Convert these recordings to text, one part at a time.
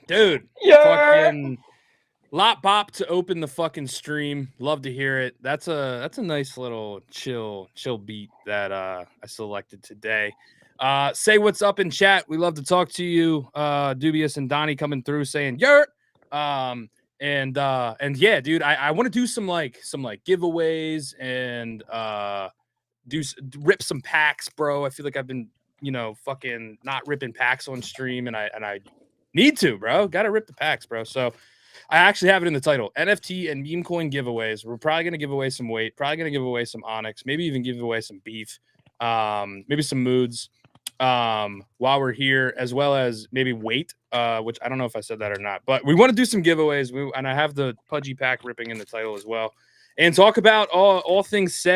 Dude, fucking lot bop to open the fucking stream. Love to hear it. That's a nice little chill beat that I selected today. Say what's up in chat. We love to talk to you. Dubious and Donnie coming through saying yurt. And yeah, dude, I want to do some giveaways and rip some packs, bro. I feel like I've been fucking not ripping packs on stream, and I need to, bro. Got to rip the packs, bro. So I actually have it in the title. NFT and Memecoin giveaways. We're probably going to give away some weight. Probably going to give away some Onyx. Maybe even give away some beef. Maybe some moods while we're here, as well as maybe weight, which I don't know if I said that or not. But we want to do some giveaways. And I have the Pudgy pack ripping in the title as well. And talk about all things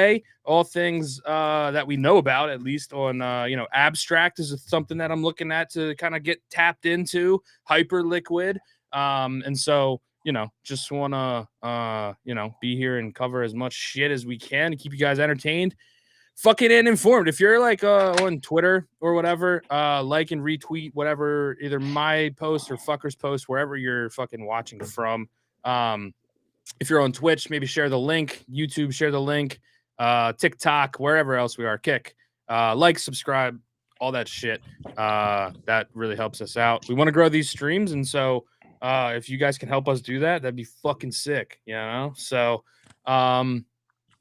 all things that we know about, at least on, abstract is something that I'm looking at to kind of get tapped into, hyper liquid. And so, just want to, be here and cover as much shit as we can to keep you guys entertained, fucking and informed. If you're on Twitter or whatever, like and retweet whatever, either my post or fucker's post, wherever you're fucking watching from. If you're on Twitch, maybe share the link. YouTube, share the link. TikTok, wherever else we are, kick. Like, subscribe, all that shit. That really helps us out. We want to grow these streams, and so if you guys can help us do that, that'd be fucking sick, So,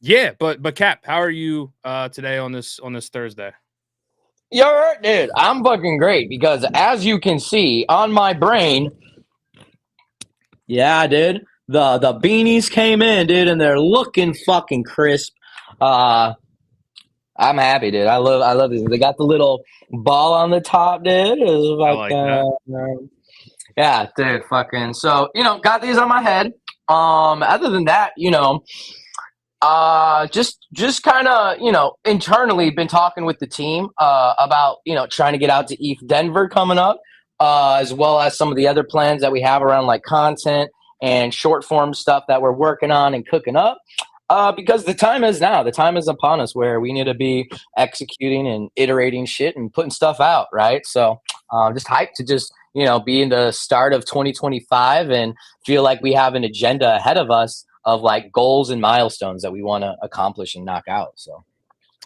yeah. But Cap, how are you today on this Thursday? You're right, dude. I'm fucking great because, as you can see on my brain, yeah, dude. The beanies came in, dude, and they're looking fucking crisp. I'm happy, dude. I love these. They got the little ball on the top, dude. It was like that. Yeah, dude, fucking. So, got these on my head. Other than that, just kind of, internally been talking with the team about, trying to get out to ETH Denver coming up, as well as some of the other plans that we have around like content and short form stuff that we're working on and cooking up. Because the time is now. The time is upon us where we need to be executing and iterating shit and putting stuff out, right? So just hyped to just, be in the start of 2025 and feel like we have an agenda ahead of us of like goals and milestones that we want to accomplish and knock out. So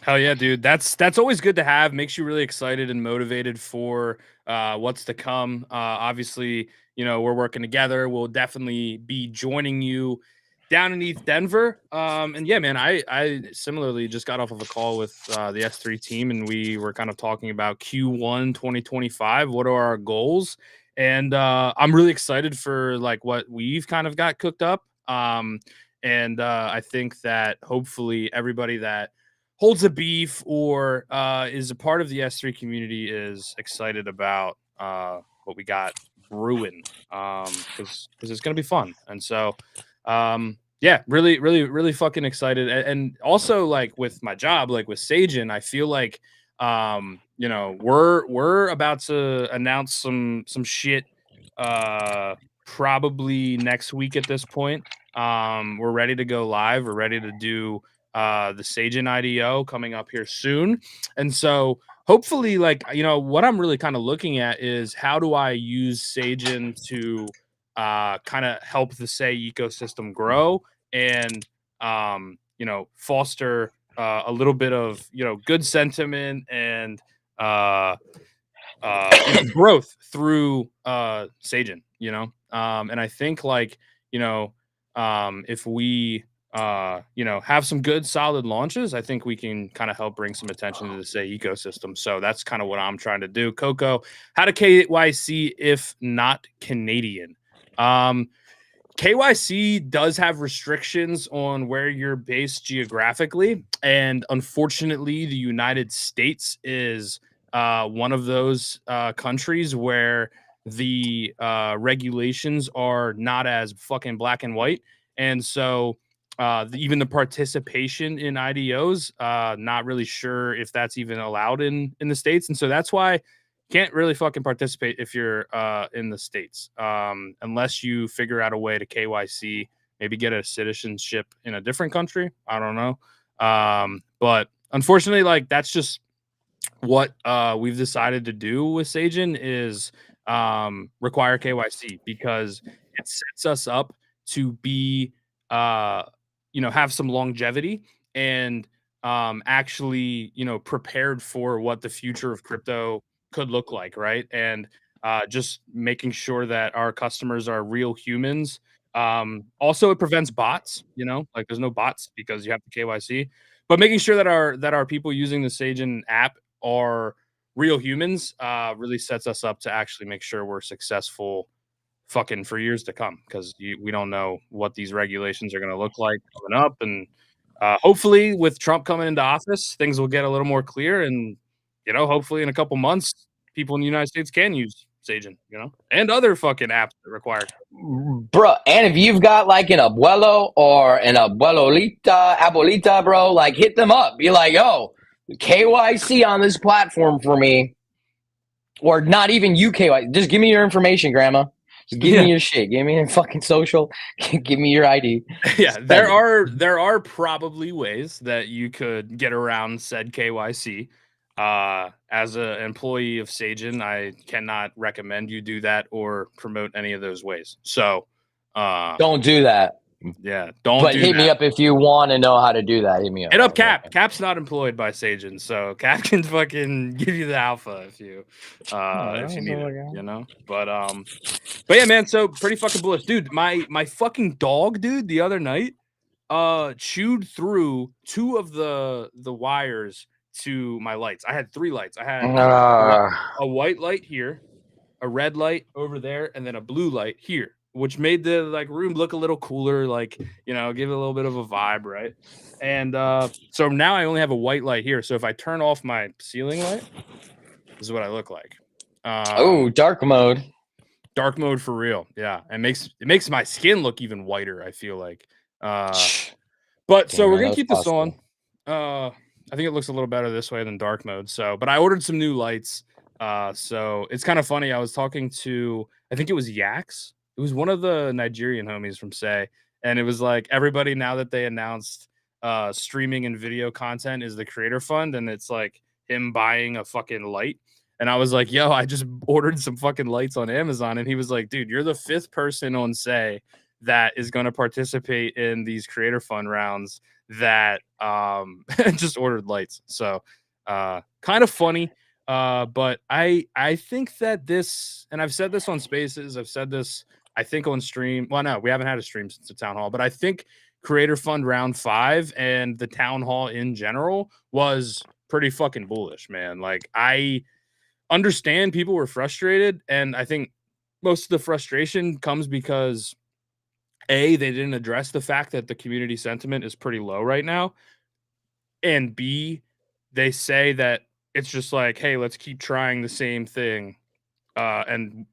hell yeah, dude. That's always good to have. Makes you really excited and motivated for what's to come. Obviously, we're working together. We'll definitely be joining you down in ETH Denver. And yeah, man, I similarly just got off of a call with the S3 team, and we were kind of talking about Q1 2025. What are our goals? And I'm really excited for like what we've kind of got cooked up. And I think that hopefully everybody that holds a beef or is a part of the S3 community is excited about what we got brewing, because it's going to be fun. And so, yeah, really fucking excited. And also, like with my job, like with Sagen, I feel like we're about to announce some shit probably next week at this point. We're ready to go live. We're ready to do the Sagen IDO coming up here soon. And so hopefully, like, what I'm really kind of looking at is how do I use Sagen to kind of help the Say ecosystem grow and, foster a little bit of, good sentiment and growth through Sagen, and I think like, if we have some good solid launches, I think we can kind of help bring some attention to the Say ecosystem. So that's kind of what I'm trying to do. Coco, how to KYC if not Canadian? KYC does have restrictions on where you're based geographically, and unfortunately, the United States is one of those countries where the regulations are not as fucking black and white, and so even the participation in IDOs, not really sure if that's even allowed in the states, and so that's why can't really fucking participate if you're in the states, unless you figure out a way to KYC, maybe get a citizenship in a different country. I don't know, but unfortunately, like that's just what we've decided to do with Sagen is require KYC because it sets us up to be have some longevity and actually prepared for what the future of crypto could look like, right? And just making sure that our customers are real humans. Also, it prevents bots. Like there's no bots because you have the KYC. But making sure that our people using the Sagen app are real humans really sets us up to actually make sure we're successful fucking for years to come because we don't know what these regulations are going to look like coming up. And hopefully with Trump coming into office, things will get a little more clear. And, hopefully in a couple months, people in the United States can use Sagen, and other fucking apps that require. Bro, and if you've got like an abuelo or an abuelita, bro, like hit them up. Be like, yo, KYC on this platform for me. Or not even you KYC. Just give me your information, grandma. Just give me your shit. Give me your fucking social. Give me your ID. Yeah, there are probably ways that you could get around said KYC. As an employee of Sagen, I cannot recommend you do that or promote any of those ways. So, don't do that. Yeah, don't. But hit me up if you want to know how to do that. Hit me up. Hit up Cap. Cap's not employed by Sagen, so Cap can fucking give you the alpha if you need it. But yeah, man. So pretty fucking bullish, dude. My fucking dog, dude, the other night, chewed through two of the wires to my lights. I had 3 lights. I had a white light here, a red light over there, and then a blue light here, which made the room look a little cooler, give it a little bit of a vibe, right? And so now I only have a white light here. So if I turn off my ceiling light, this is what I look like. Dark mode. Dark mode for real. Yeah. It makes my skin look even whiter, I feel like. But so we're gonna keep this on. I think it looks a little better this way than dark mode. So, but I ordered some new lights. So it's kind of funny. I was talking to, I think it was Yax. It was one of the Nigerian homies from Say, and it was like everybody, now that they announced streaming and video content is the creator fund, and it's like him buying a fucking light. And I was like, yo, I just ordered some fucking lights on Amazon. And he was like, dude, you're the 5th person on Say that is going to participate in these creator fund rounds that just ordered lights. So kind of funny. But I think that this, and I've said this on Spaces, I've said this, I think on stream. Well, no, we haven't had a stream since the town hall, but I think Creator Fund round 5 and the town hall in general was pretty fucking bullish, man. Like, I understand people were frustrated, and I think most of the frustration comes because A, they didn't address the fact that the community sentiment is pretty low right now, and B, they say that it's just like, hey, let's keep trying the same thing, and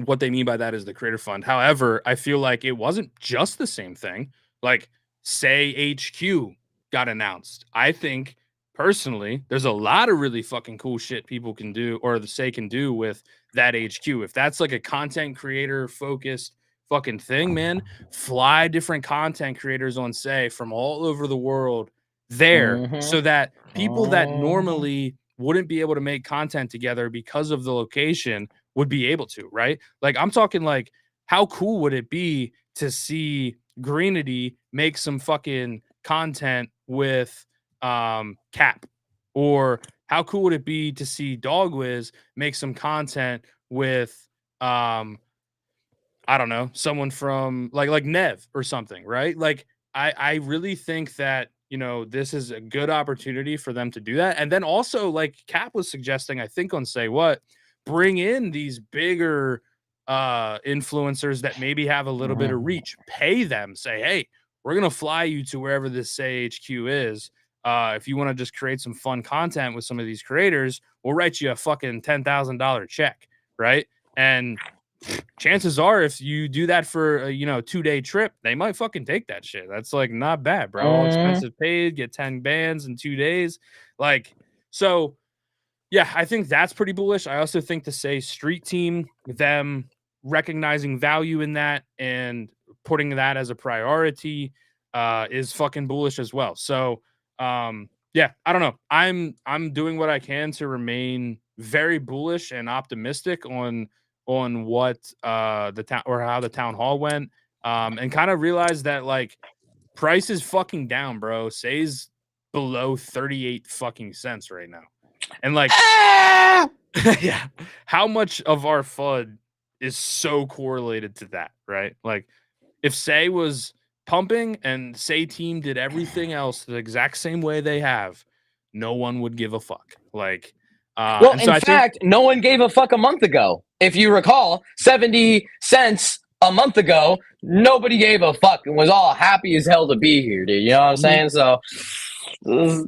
what they mean by that is the creator fund. However, I feel like it wasn't just the same thing. Like, Say HQ got announced. I think personally, there's a lot of really fucking cool shit people can do, or the Say can do with that HQ. If that's like a content creator focused fucking thing, man, fly different content creators on Say from all over the world there, so that people that normally wouldn't be able to make content together because of the location would be able to, right? Like, I'm talking like, how cool would it be to see Greenity make some fucking content with Cap, or how cool would it be to see Dogwiz make some content with I don't know, someone from like Nev or something, right? Like I really think that, this is a good opportunity for them to do that. And then also like Cap was suggesting, I think on Say What, bring in these bigger influencers that maybe have a little bit of reach, pay them, say, hey, we're gonna fly you to wherever this Say HQ is. If you want to just create some fun content with some of these creators, we'll write you a fucking $10,000 check, right? And chances are, if you do that for a 2-day trip, they might fucking take that shit. That's like not bad, bro. All expenses paid, get 10 bands in 2 days. Like, so yeah, I think that's pretty bullish. I also think to say street team, them recognizing value in that and putting that as a priority is fucking bullish as well. So yeah, I don't know. I'm doing what I can to remain very bullish and optimistic on what the town or how the town hall went. And kind of realize that like price is fucking down, bro. Say's below 38 fucking cents right now. And like yeah, how much of our FUD is so correlated to that, right? Like if Say was pumping and Say team did everything else the exact same way they have, no one would give a fuck. Like Well, and in so I think fact, no one gave a fuck a month ago. If you recall, 70 cents a month ago, nobody gave a fuck and was all happy as hell to be here, dude. You know what I'm saying? So yeah,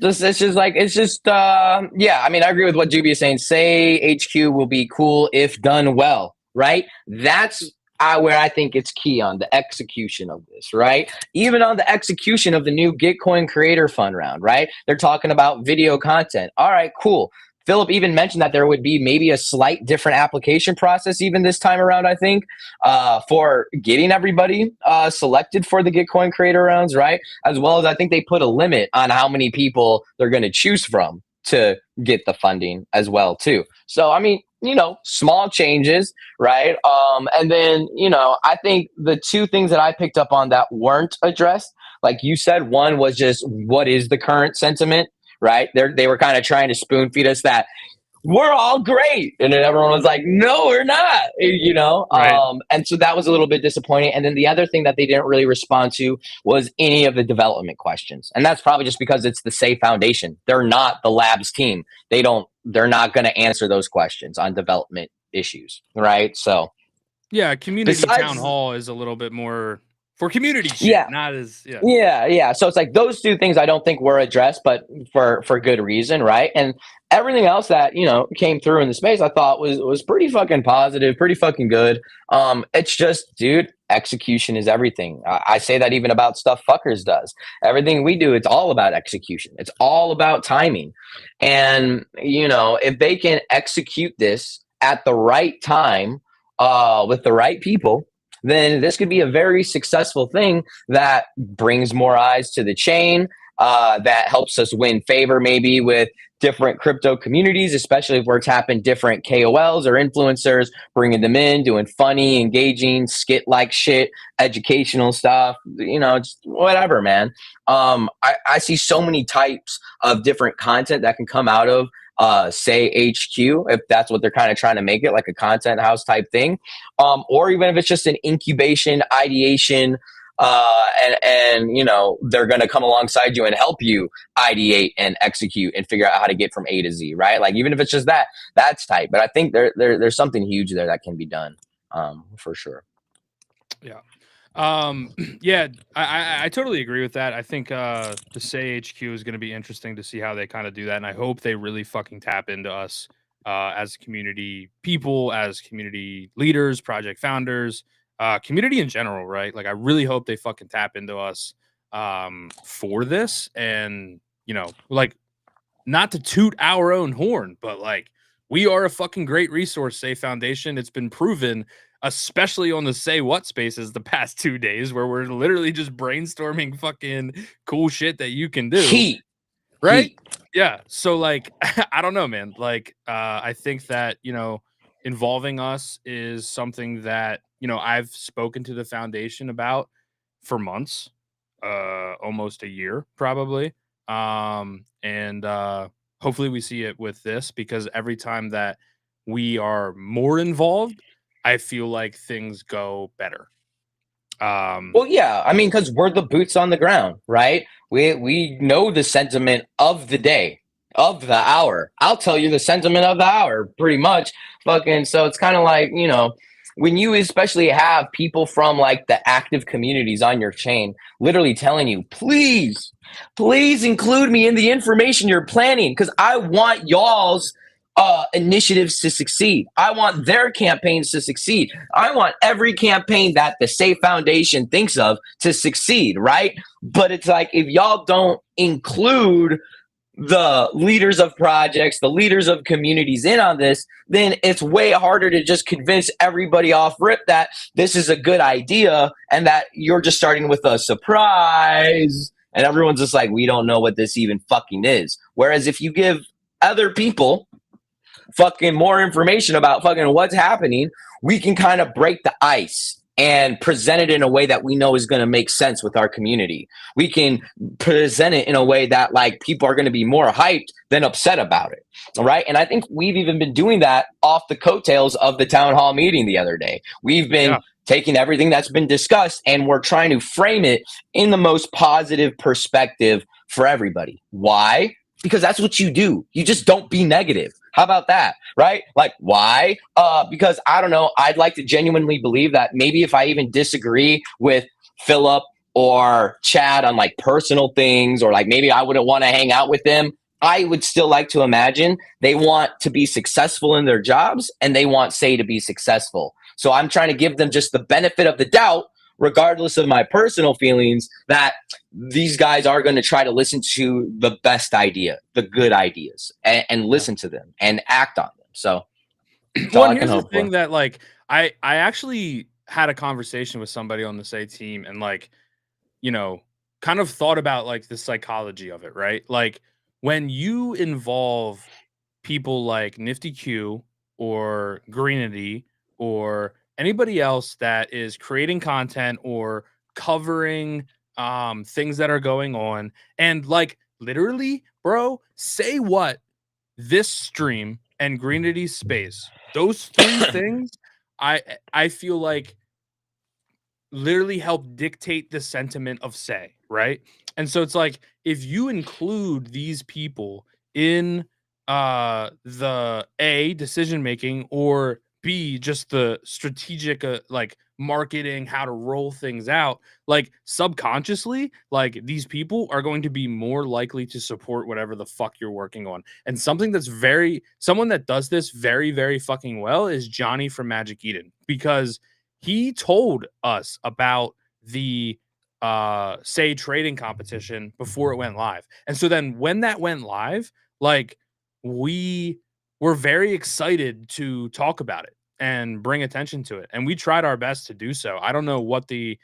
I mean, I agree with what Juby is saying. Say HQ will be cool if done well, right? That's where I think it's key on the execution of this, right? Even on the execution of the new Gitcoin Creator Fund round, right? They're talking about video content. All right, cool. Philip even mentioned that there would be maybe a slight different application process even this time around, I think, for getting everybody selected for the Gitcoin creator rounds, right? As well as I think they put a limit on how many people they're going to choose from to get the funding as well, too. So, I mean, small changes, right? And then, I think the two things that I picked up on that weren't addressed, like you said, one was just what is the current sentiment, right? They were kind of trying to spoon feed us that we're all great, and then everyone was like, no, we're not, right. And so that was a little bit disappointing. And then the other thing that they didn't really respond to was any of the development questions, and that's probably just because it's the Say Foundation. They're not the labs team. They're not going to answer those questions on development issues, right? So Yeah, community town hall is a little bit more for community shit, not as Yeah. So it's like those two things I don't think were addressed, but for good reason, right? And everything else that came through in the space, I thought was pretty fucking positive, pretty fucking good. It's just, dude, execution is everything. I say that even about stuff Fuckers does. Everything we do, it's all about execution. It's all about timing, and if they can execute this at the right time, with the right people, then this could be a very successful thing that brings more eyes to the chain, that helps us win favor maybe with different crypto communities, especially if we're tapping different KOLs or influencers, bringing them in, doing funny, engaging, skit-like shit, educational stuff, just whatever, man. I see so many types of different content that can come out of Say HQ, if that's what they're kind of trying to make it, like a content house type thing, or even if it's just an incubation, ideation, and they're going to come alongside you and help you ideate and execute and figure out how to get from A to Z, right? Like even if it's just that, that's tight. But I think there's something huge there that can be done, for sure. Yeah. Yeah, I totally agree with that. I think the Say HQ is going to be interesting to see how they kind of do that, and I hope they really fucking tap into us as community people, as community leaders, project founders, community in general, right? Like I really hope they fucking tap into us for this, and like not to toot our own horn, but like we are a fucking great resource, Say Foundation. It's been proven, especially on the Say What spaces the past 2 days, where we're literally just brainstorming fucking cool shit that you can do. Heat. Right? Heat. Yeah. So like I don't know, man. Like I think that, involving us is something that, I've spoken to the foundation about for months, almost a year probably. And hopefully we see it with this, because every time that we are more involved, I feel like things go better. Well, yeah, I mean, because we're the boots on the ground, right? We know the sentiment of the day, of the hour. I'll tell you the sentiment of the hour, pretty much. Fucking, so it's kind of like, when you especially have people from like the active communities on your chain literally telling you, please include me in the information you're planning, because I want y'all's initiatives to succeed. I want their campaigns to succeed. I want every campaign that the Safe Foundation thinks of to succeed, right? But it's like, if y'all don't include the leaders of projects, the leaders of communities in on this, then it's way harder to just convince everybody off rip that this is a good idea and that you're just starting with a surprise. And everyone's just like, we don't know what this even fucking is. Whereas if you give other people fucking more information about fucking what's happening, we can kind of break the ice and present it in a way that we know is going to make sense with our community. We can present it in a way that like people are going to be more hyped than upset about it. All right. And I think we've even been doing that off the coattails of the town hall meeting the other day. We've been taking everything that's been discussed and we're trying to frame it in the most positive perspective for everybody. Why? Because that's what you do. You just don't be negative. How about that? Right? Like, why? Because I don't know. I'd like to genuinely believe that maybe if I even disagree with Philip or Chad on like personal things, or like maybe I wouldn't want to hang out with them, I would still like to imagine they want to be successful in their jobs and they want Say to be successful. So I'm trying to give them just the benefit of the doubt, regardless of my personal feelings, that these guys are going to try to listen to the best idea, the good ideas, and listen to them and act on them. So that's all I can hope for. That like I actually had a conversation with somebody on the Say team and like, kind of thought about like the psychology of it, right? Like when you involve people like Nifty Q or Greenity or anybody else that is creating content or covering things that are going on, and like literally, bro, say what this stream and Greenity's space, those three things, I feel like literally help dictate the sentiment of Say, right? And so it's like if you include these people in the A, decision making, or B, just the strategic like marketing, how to roll things out, like subconsciously, like these people are going to be more likely to support whatever the fuck you're working on. And someone that does this very, very fucking well is Johnny from Magic Eden, because he told us about the Say trading competition before it went live. And so then when that went live, like we were very excited to talk about it and bring attention to it. And we tried our best to do so. I don't know what the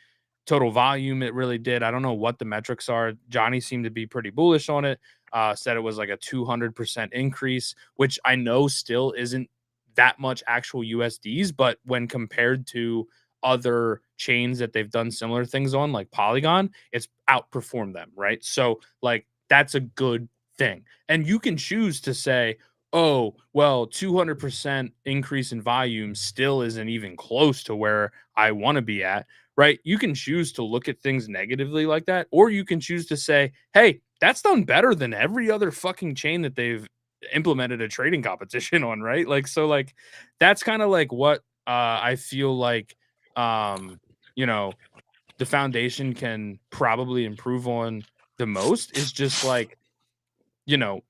total volume it really did. I don't know what the metrics are. Johnny seemed to be pretty bullish on it. Said it was like a 200% increase, which I know still isn't that much actual USDs, but when compared to other chains that they've done similar things on, like Polygon, it's outperformed them, right? So, like, that's a good thing. And you can choose to say, oh, well, 200% increase in volume still isn't even close to where I want to be at, right? You can choose to look at things negatively like that, or you can choose to say, hey, that's done better than every other fucking chain that they've implemented a trading competition on, right? Like, so like that's kind of like what I feel like you know, the foundation can probably improve on the most is just like,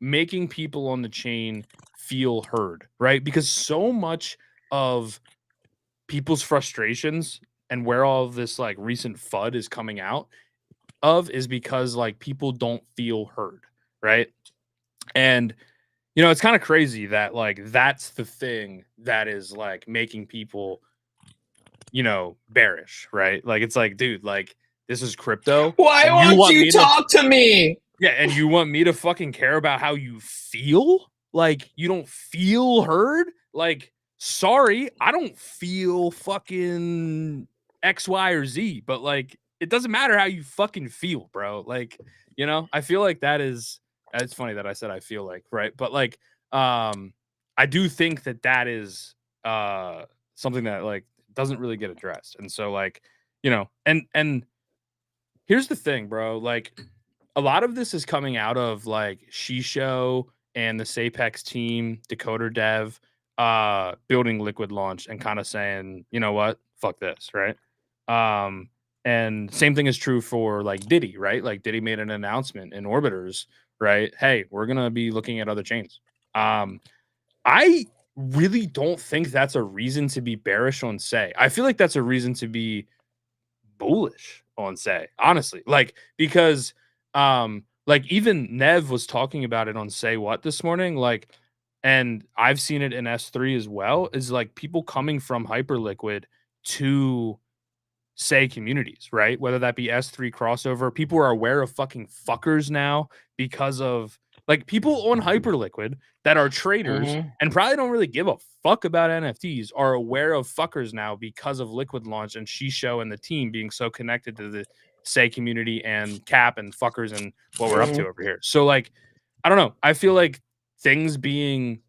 making people on the chain feel heard, right? Because so much of people's frustrations and where all of this like recent FUD is coming out of is because like people don't feel heard, right? And it's kind of crazy that like that's the thing that is like making people, bearish, right? Like it's like, dude, like this is crypto Why and you won't want you me to talk to me? yeah, and you want me to fucking care about how you feel? Like you don't feel heard? Like sorry, I don't feel fucking X, Y, or Z, but like it doesn't matter how you fucking feel, bro. Like, I feel like that is It's funny that I said I feel like, right? But like, I do think that is something that like doesn't really get addressed. And so like, and here's the thing, bro. Like a lot of this is coming out of like Shisho and the Sapex team, Decoder Dev, building Liquid Launch and kind of saying, you know what, fuck this, right? And same thing is true for like Diddy, right? Like Diddy made an announcement in Orbiters, right? Hey, we're gonna be looking at other chains. I really don't think that's a reason to be bearish on Say. I feel like that's a reason to be bullish on Say, honestly. Like, because like even Nev was talking about it on Say What this morning, like, and I've seen it in S3 as well, is like people coming from Hyperliquid to Say communities, right? Whether that be S3 crossover, people are aware of fucking fuckers now because of like people on Hyperliquid that are traders and probably don't really give a fuck about NFTs are aware of fuckers now because of Liquid Launch and Shisho and the team being so connected to the Say community and Cap and fuckers and what we're up to over here. So like, I don't know. I feel like things being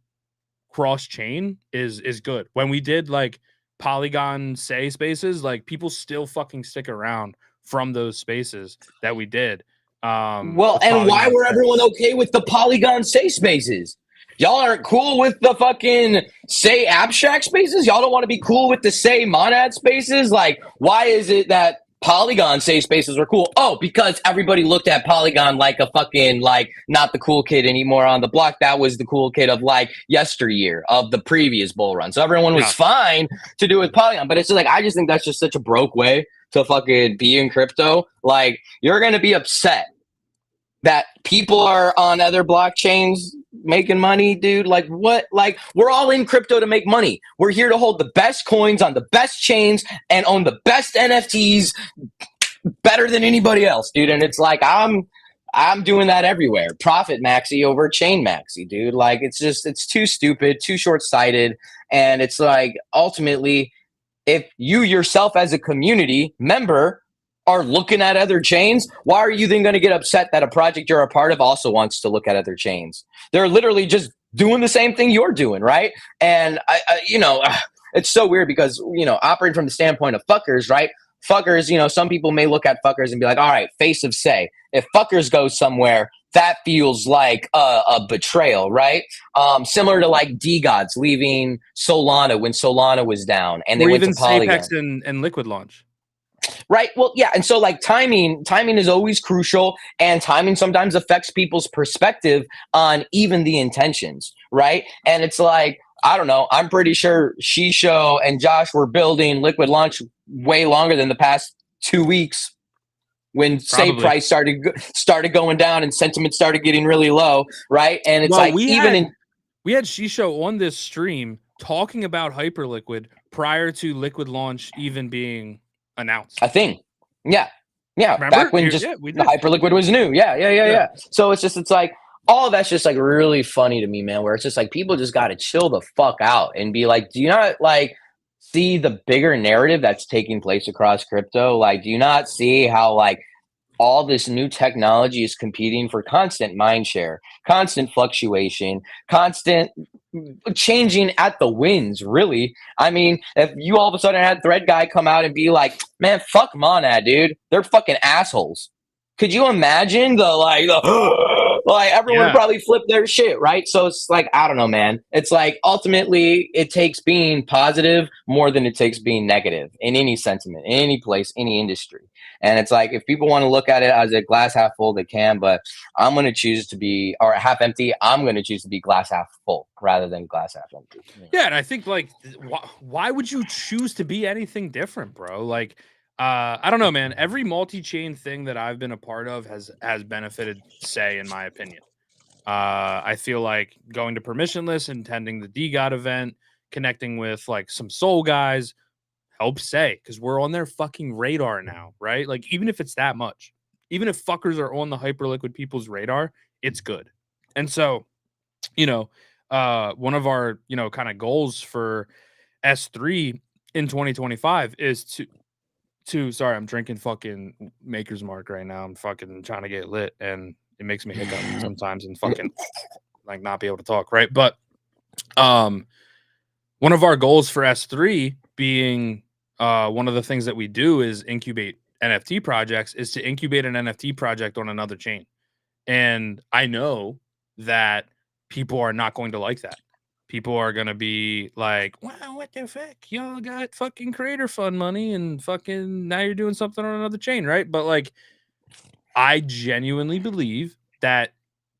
cross chain is good. When we did like Polygon Say spaces, like people still fucking stick around from those spaces that we did. Well, and why Polygon were Say. everyone okay with the Polygon Say spaces? Y'all aren't cool with the fucking Say abstract spaces? Y'all don't want to be cool with the Say monad spaces? Like, why is it that Polygon Say spaces were cool? Oh, because everybody looked at Polygon like a fucking, like, not the cool kid anymore on the block. That was the cool kid of, like, yesteryear, of the previous bull run. So everyone was fine to do with Polygon. But it's just like, I just think that's just such a broke way to fucking be in crypto. Like, you're going to be upset that people are on other blockchains making money, dude. Like, what? Like, we're all in crypto to make money. We're here to hold the best coins on the best chains and own the best NFTs better than anybody else, dude. And it's like, I'm doing that everywhere. Profit maxi over chain maxi, dude. Like, it's too stupid, too short-sighted. And it's like, ultimately, if you yourself as a community member are looking at other chains, why are you then going to get upset that a project you're a part of also wants to look at other chains? They're literally just doing the same thing you're doing, right? And it's so weird because, operating from the standpoint of fuckers, right? Fuckers, some people may look at fuckers and be like, all right, face of Say. If fuckers go somewhere, that feels like a betrayal, right? Similar to like D-Gods leaving Solana when Solana was down and they went to Polygon. Apex and Liquid Launch. Right. Well, yeah. And so like timing is always crucial, and timing sometimes affects people's perspective on even the intentions. Right. And it's like, I don't know. I'm pretty sure Shisho and Josh were building Liquid Launch way longer than the past 2 weeks when Say price started going down and sentiment started getting really low. Right. And it's we had Shisho on this stream talking about Hyperliquid prior to Liquid Launch even being announced. A thing. Yeah. Yeah. Remember? Back when the Hyperliquid was new. Yeah. So it's like, all of that's just like really funny to me, man, where it's just like people just got to chill the fuck out and be like, do you not like see the bigger narrative that's taking place across crypto? Like, do you not see how like all this new technology is competing for constant mind share, constant fluctuation, constant changing at the winds, really? I mean, if you all of a sudden had Thread Guy come out and be like, man, fuck Monad, dude. They're fucking assholes. Could you imagine like everyone would probably flip their shit, right? So it's like, I don't know, man. It's like ultimately it takes being positive more than it takes being negative in any sentiment, in any place, any industry. And it's like, if people want to look at it as a glass half full, they can, but I'm going to choose to be, or half empty, I'm going to choose to be glass half full rather than glass half empty. Yeah, and I think like, why would you choose to be anything different, bro? Like, I don't know, man. Every multi-chain thing that I've been a part of has benefited Say, in my opinion. I feel like going to permissionless and attending the DGOT event, connecting with like some soul guys helps Say, because we're on their fucking radar now, right? Like, even if it's that much, even if fuckers are on the Hyperliquid people's radar, it's good. And so, one of our, kind of goals for S3 in 2025 is to sorry, I'm drinking fucking Maker's Mark right now. I'm fucking trying to get lit, and It makes me hiccup sometimes and fucking like not be able to talk, right? But one of our goals for S3 being one of the things that we do is incubate NFT projects is to incubate an NFT project on another chain. And I know that people are not going to like that. People are going to be like, wow, what the fuck? Y'all got fucking creator fund money and fucking now you're doing something on another chain, right? But like, I genuinely believe that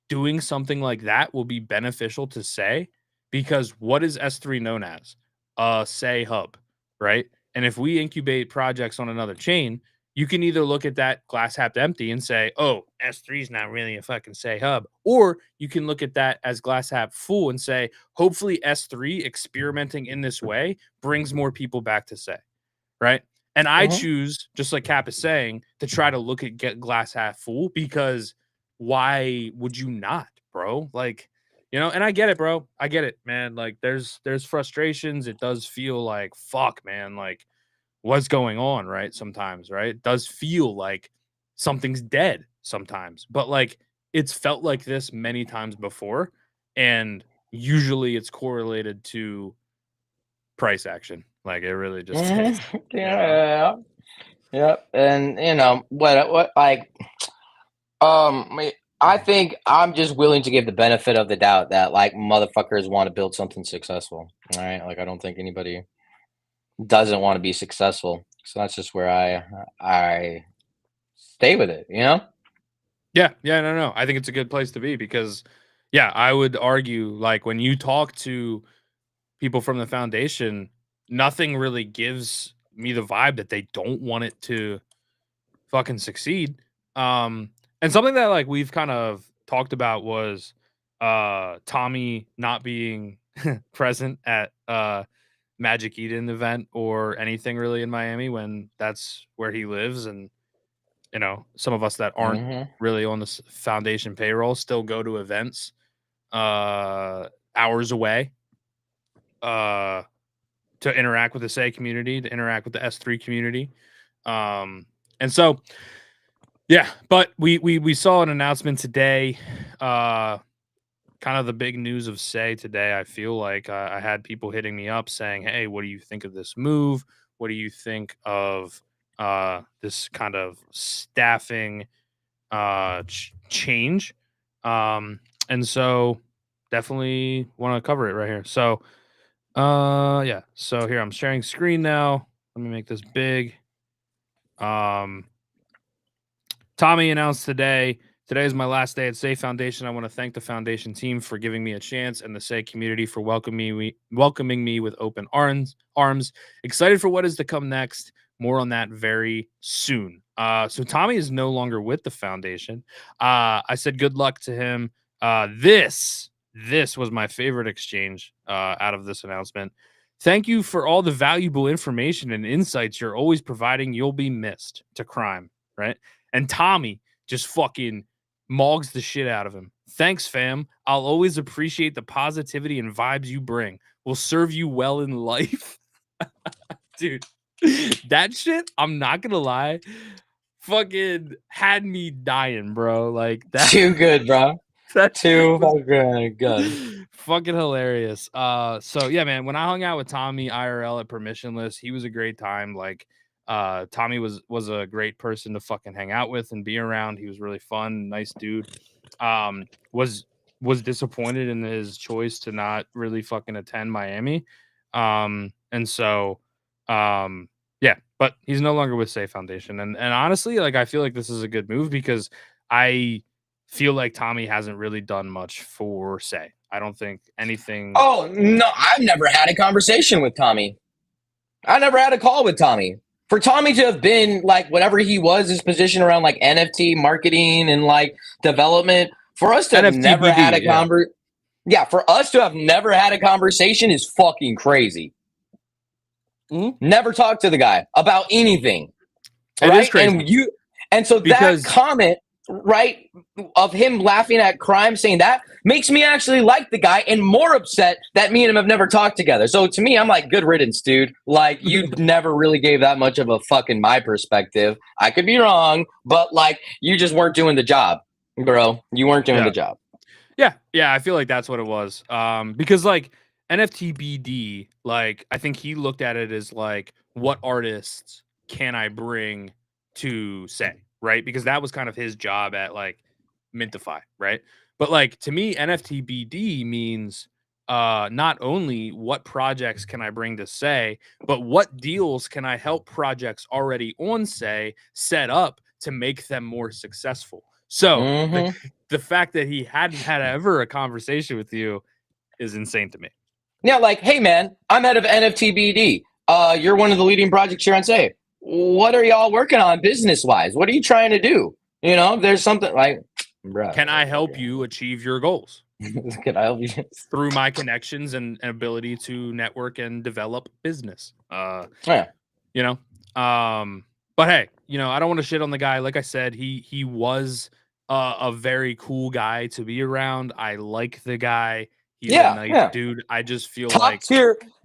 doing something like that will be beneficial to Say, because what is S3 known as? A Say hub, right? And if we incubate projects on another chain, you can either look at that glass half empty and say, oh, S3 is not really a fucking Say hub. Or you can look at that as glass half full and say, hopefully S3 experimenting in this way brings more people back to Say, right? And I choose, just like Cap is saying, to try to look at get glass half full, because why would you not, bro? Like, you know, and I get it, bro. I get it, man. Like there's frustrations. It does feel like fuck, man, like what's going on, right? Sometimes, right? It does feel like something's dead sometimes. But like it's felt like this many times before, and usually it's correlated to price action. Like it really just is. Yeah. Yep. And you know what like I think I'm just willing to give the benefit of the doubt that like motherfuckers want to build something successful. All right. Like I don't think anybody doesn't want to be successful. So that's just where I stay with it, you know? Yeah, no. I think it's a good place to be because yeah, I would argue like when you talk to people from the foundation, nothing really gives me the vibe that they don't want it to fucking succeed. And something that like we've kind of talked about was Tommy not being present at Magic Eden event or anything really in Miami when that's where he lives, and you know, some of us that aren't really on the foundation payroll still go to events hours away to interact with the Say community, to interact with the S3 community. And so yeah, but we saw an announcement today. Kind of the big news of Say today. I feel like I had people hitting me up saying, "Hey, what do you think of this move? What do you think of this kind of staffing change?" And so definitely want to cover it right here. So yeah. So here I'm sharing screen now. Let me make this big. Tommy announced today is my last day at Say Foundation. I want to thank the foundation team for giving me a chance and the Say community for welcoming me with open arms. Excited for what is to come next. More on that very soon. So Tommy is no longer with the foundation. I said good luck to him. This was my favorite exchange out of this announcement. Thank you for all the valuable information and insights you're always providing. You'll be missed. To Crime, right? And Tommy just fucking mogs the shit out of him. Thanks, fam. I'll always appreciate the positivity and vibes you bring. Will serve you well in life. Dude, that shit, I'm not gonna lie, fucking had me dying, bro. Like that. Too good, bro. That's too fucking good. Fucking hilarious. So yeah, man, when I hung out with Tommy IRL at Permissionless, he was a great time. Like Tommy was a great person to fucking hang out with and be around. He was really fun, nice dude. Was disappointed in his choice to not really fucking attend Miami. And so yeah, but he's no longer with Say Foundation. And honestly, like I feel like this is a good move because I feel like Tommy hasn't really done much for Say. I don't think anything. Oh no, I've never had a conversation with Tommy. I never had a call with Tommy. For Tommy to have been like whatever he was, his position around like NFT marketing and like development, for us to have never had a conversation. Yeah, for us to have never had a conversation is fucking crazy. Never talked to the guy about anything. It is crazy. And so that comment, right, of him laughing at Crime, saying that makes me actually like the guy and more upset that me and him have never talked together. So to me, I'm like, good riddance, dude. Like, you never really gave that much of a fuck in my perspective. I could be wrong, but like, you just weren't doing the job. Bro, you weren't doing the job. Yeah, I feel like that's what it was. Because like NFTBD, like I think he looked at it as like, what artists can I bring to say, right? Because that was kind of his job at like Mintify, right? But like to me, NFTBD means not only what projects can I bring to say, but what deals can I help projects already on say set up to make them more successful. So the fact that he hadn't had ever a conversation with you is insane to me. Yeah, like, hey man, I'm head of NFTBD. You're one of the leading projects here on Say. What are y'all working on business wise? What are you trying to do? You know, there's something like, bro. Can I help you achieve your goals? Can I help you? Through my connections and ability to network and develop business. Yeah. You know, but hey, you know, I don't want to shit on the guy. Like I said, he was a very cool guy to be around. I like the guy. He's a nice dude. I just feel like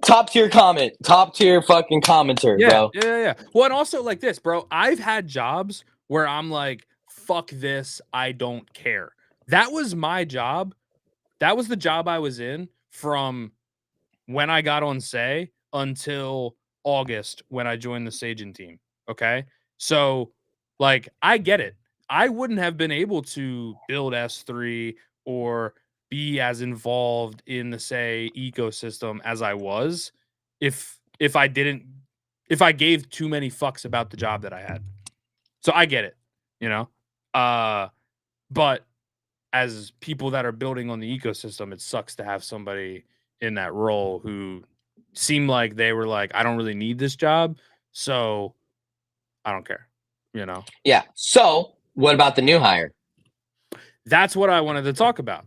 top tier comment, top tier fucking commenter, bro. Yeah. Well, and also like this, bro. I've had jobs where I'm like, fuck this, I don't care. That was my job. That was the job I was in from when I got on Say until August when I joined the Sagen team. Okay. So, like, I get it. I wouldn't have been able to build S3 or be as involved in the Say ecosystem as I was if I didn't if I gave too many fucks about the job that I had. So I get it, you know. But as people that are building on the ecosystem, it sucks to have somebody in that role who seemed like they were like, I don't really need this job, so I don't care, you know? Yeah. So what about the new hire? That's what I wanted to talk about.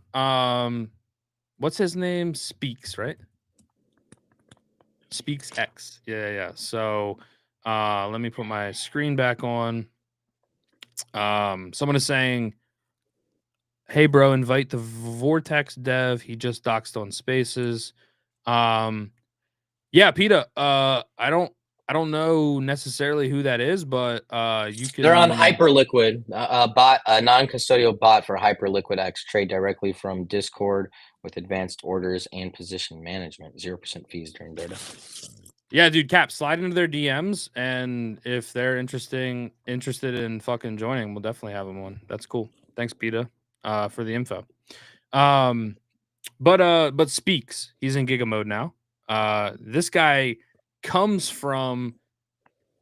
What's his name? Speaks, right? Speaks X. Yeah. So let me put my screen back on. Someone is saying, hey bro, invite the Vortex dev. He just doxed on spaces. Yeah, PETA. I don't know necessarily who that is, but you can. They're on Hyperliquid, bot, a non-custodial bot for Hyperliquid X. Trade directly from Discord with advanced orders and position management. 0% fees during beta. Yeah, dude, Cap, slide into their DMs, and if they're interested in fucking joining, we'll definitely have them on. That's cool. Thanks, PETA, for the info. But Speaks, he's in Giga mode now. This guy comes from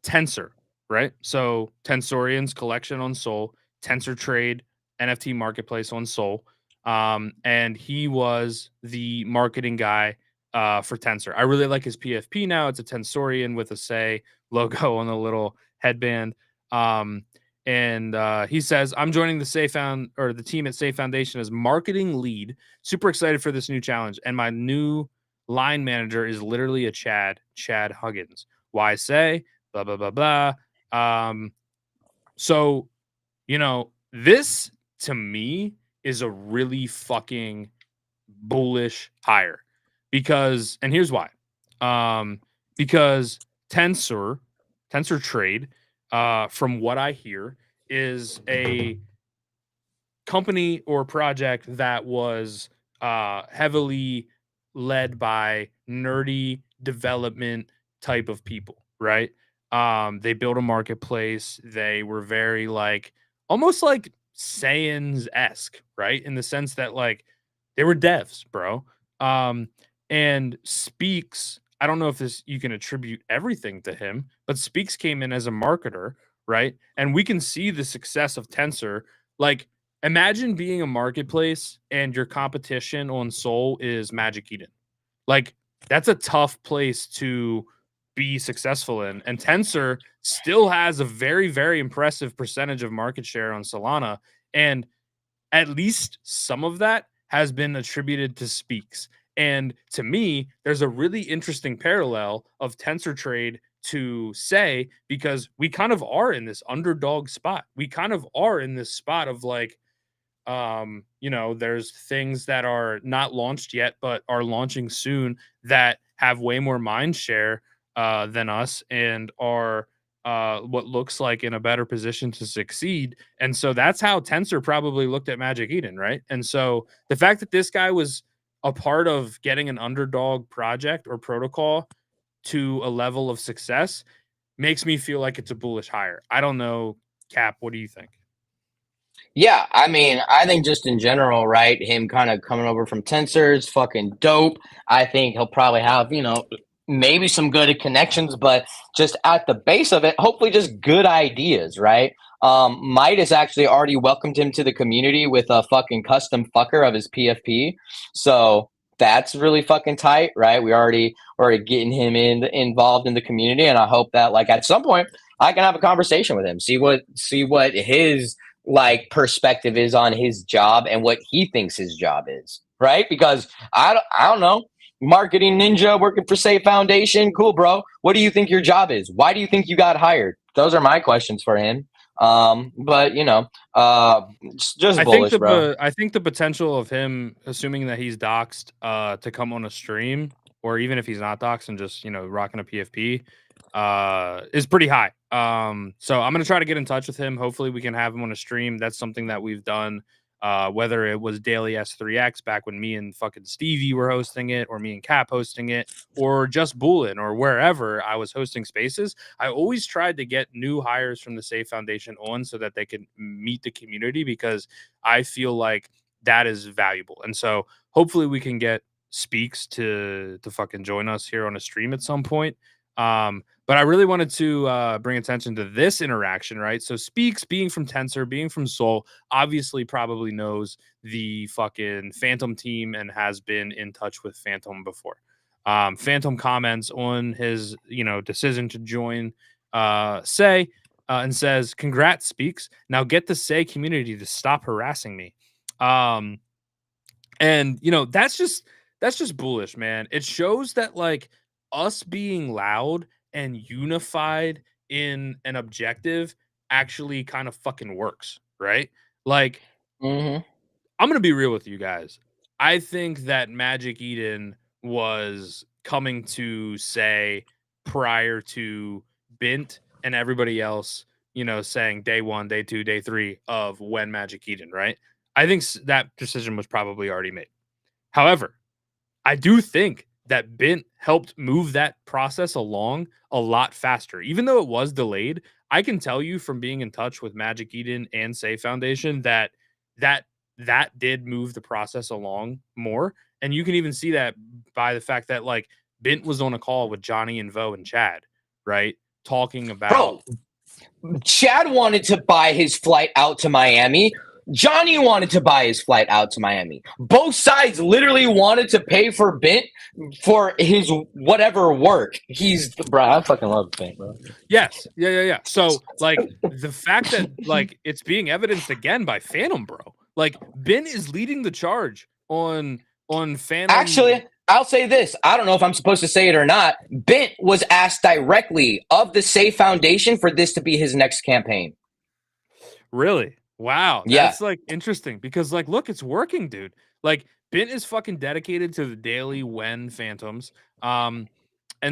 Tensor, right? So Tensorian's collection on Sol, Tensor Trade, NFT marketplace on Sol. And he was the marketing guy for Tensor. I really like his PFP now. It's a Tensorian with a Say logo on the little headband. And he says, I'm joining the team at Say Foundation as marketing lead. Super excited for this new challenge. And my new line manager is literally a Chad Huggins. Why Say? Blah blah blah blah. So you know, this to me is a really fucking bullish hire because, and here's why. Because Tensor Trade, from what I hear, is a company or project that was heavily led by nerdy development type of people, right? They built a marketplace. They were very like almost like Saiyans esque, right? In the sense that like they were devs, bro. And Speaks, I don't know if this you can attribute everything to him, but Speaks came in as a marketer, right? And we can see the success of Tensor. Like, imagine being a marketplace and your competition on Sol is Magic Eden. Like, that's a tough place to be successful in. And Tensor still has a very, very impressive percentage of market share on Solana. And at least some of that has been attributed to Speaks. And to me, there's a really interesting parallel of Tensor Trade to Say, because we kind of are in this underdog spot. We kind of are in this spot of like, you know, there's things that are not launched yet, but are launching soon that have way more mind share than us and are what looks like in a better position to succeed. And so that's how Tensor probably looked at Magic Eden, right? And so the fact that this guy was a part of getting an underdog project or protocol to a level of success makes me feel like it's a bullish hire. I don't know, Cap, what do you think? Yeah, I mean, I think just in general, right? Him kind of coming over from Tensor's fucking dope. I think he'll probably have, maybe some good connections, but just at the base of it, hopefully just good ideas, right? Might has actually already welcomed him to the community with a fucking custom fucker of his PFP. So that's really fucking tight, right? We already getting him involved in the community, and I hope that like at some point I can have a conversation with him, see what his like perspective is on his job and what he thinks his job is, right? Because I don't know, marketing ninja working for Safe Foundation, cool, bro. What do you think your job is? Why do you think you got hired? Those are my questions for him. But just bullish, bro. I think the potential of him, assuming that he's doxxed, to come on a stream, or even if he's not doxxed and just rocking a PFP, is pretty high. So I'm gonna try to get in touch with him. Hopefully, we can have him on a stream. That's something that we've done. Whether it was Daily S3X back when me and fucking Stevie were hosting it, or me and Cap hosting it, or just Bullen, or wherever I was hosting spaces, I always tried to get new hires from the Safe Foundation on so that they could meet the community, because I feel like that is valuable. And so hopefully we can get Speaks to fucking join us here on a stream at some point. But I really wanted to bring attention to this interaction, right? So Speaks, being from Tensor, being from Soul, obviously probably knows the fucking Phantom team and has been in touch with Phantom before. Phantom comments on his, decision to join Say, and says, "Congrats, Speaks. Now get the Say community to stop harassing me." And that's just bullish, man. It shows that like us being loud and unified in an objective actually kind of fucking works, right? Like, Mm-hmm. I'm gonna be real with you guys. I think that Magic Eden was coming to Say prior to Bint and everybody else, saying day 1, day 2, day 3 of when Magic Eden, right? I think that decision was probably already made. However, I do think that Bint helped move that process along a lot faster. Even though it was delayed, I can tell you from being in touch with Magic Eden and Say Foundation that that did move the process along more. And you can even see that by the fact that like Bint was on a call with Johnny and Vo and Chad, right? Talking about, Bro, Chad wanted to buy his flight out to Miami. Johnny wanted to buy his flight out to Miami. Both sides literally wanted to pay for Bint for his whatever work. Bro, I fucking love Bint, bro. Yes. Yeah. So like the fact that like it's being evidenced again by Phantom, bro. Like Ben is leading the charge on Phantom. Actually, I'll say this. I don't know if I'm supposed to say it or not. Bint was asked directly of the Safe Foundation for this to be his next campaign. Really? Wow. Yeah. That's like interesting because like look, it's working, dude. Like Bint is fucking dedicated to the daily when Phantoms. And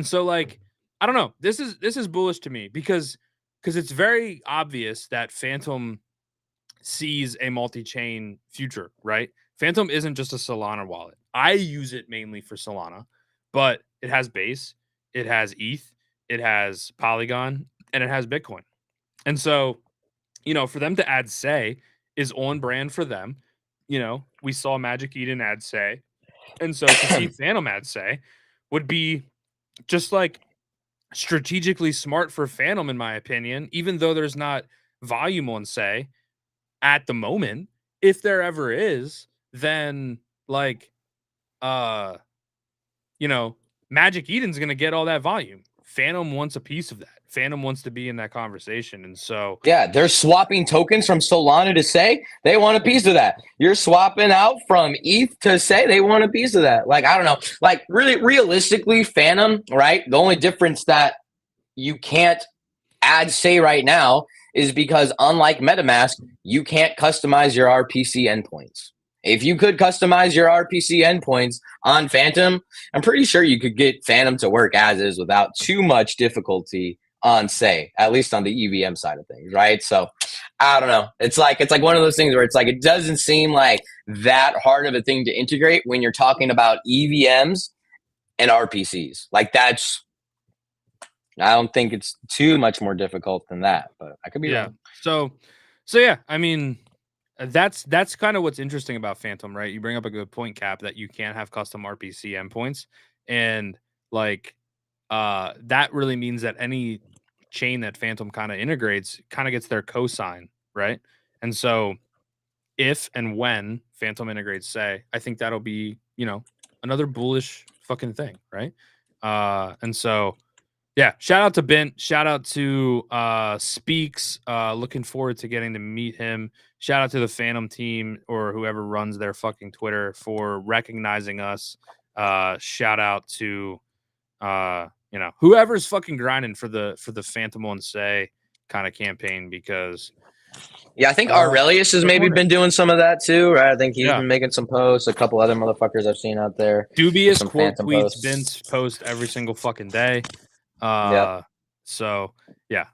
so like I don't know. This is bullish to me because it's very obvious that Phantom sees a multi-chain future, right? Phantom isn't just a Solana wallet. I use it mainly for Solana, but it has Base, it has ETH, it has Polygon, and it has Bitcoin. And so, for them to add Say is on brand for them. We saw Magic Eden add Say. And so to see Phantom add Say would be just like strategically smart for Phantom, in my opinion, even though there's not volume on Say at the moment. If there ever is, then like Magic Eden's gonna get all that volume. Phantom wants a piece of that. Phantom wants to be in that conversation. And so yeah, they're swapping tokens from Solana to Say. They want a piece of that. You're swapping out from ETH to Say. They want a piece of that. Like, I don't know. Like, really, realistically, Phantom, right? The only difference that you can't add Say right now is because unlike MetaMask, you can't customize your RPC endpoints. If you could customize your RPC endpoints on Phantom, I'm pretty sure you could get Phantom to work as is without too much difficulty on Say, at least on the EVM side of things, right? So I don't know. It's like one of those things where it's like it doesn't seem like that hard of a thing to integrate when you're talking about EVMs and RPCs. Like that's I don't think it's too much more difficult than that, but I could be wrong. So yeah, I mean, that's kind of what's interesting about Phantom, right? You bring up a good point, Cap, that you can't have custom RPC endpoints, and like that really means that any chain that Phantom kind of integrates kind of gets their cosign, right? And so if and when Phantom integrates Say, I think that'll be, another bullish fucking thing, right? And so yeah, shout out to Bint. Shout out to Speaks. Looking forward to getting to meet him. Shout out to the Phantom team or whoever runs their fucking Twitter for recognizing us. Shout out to whoever's fucking grinding for the Phantom on Say kind of campaign, because I think Aurelius has maybe been doing some of that too, right? I think he's been making some posts. A couple other motherfuckers I've seen out there. Dubious quote tweets Bint's post every single fucking day. So yeah.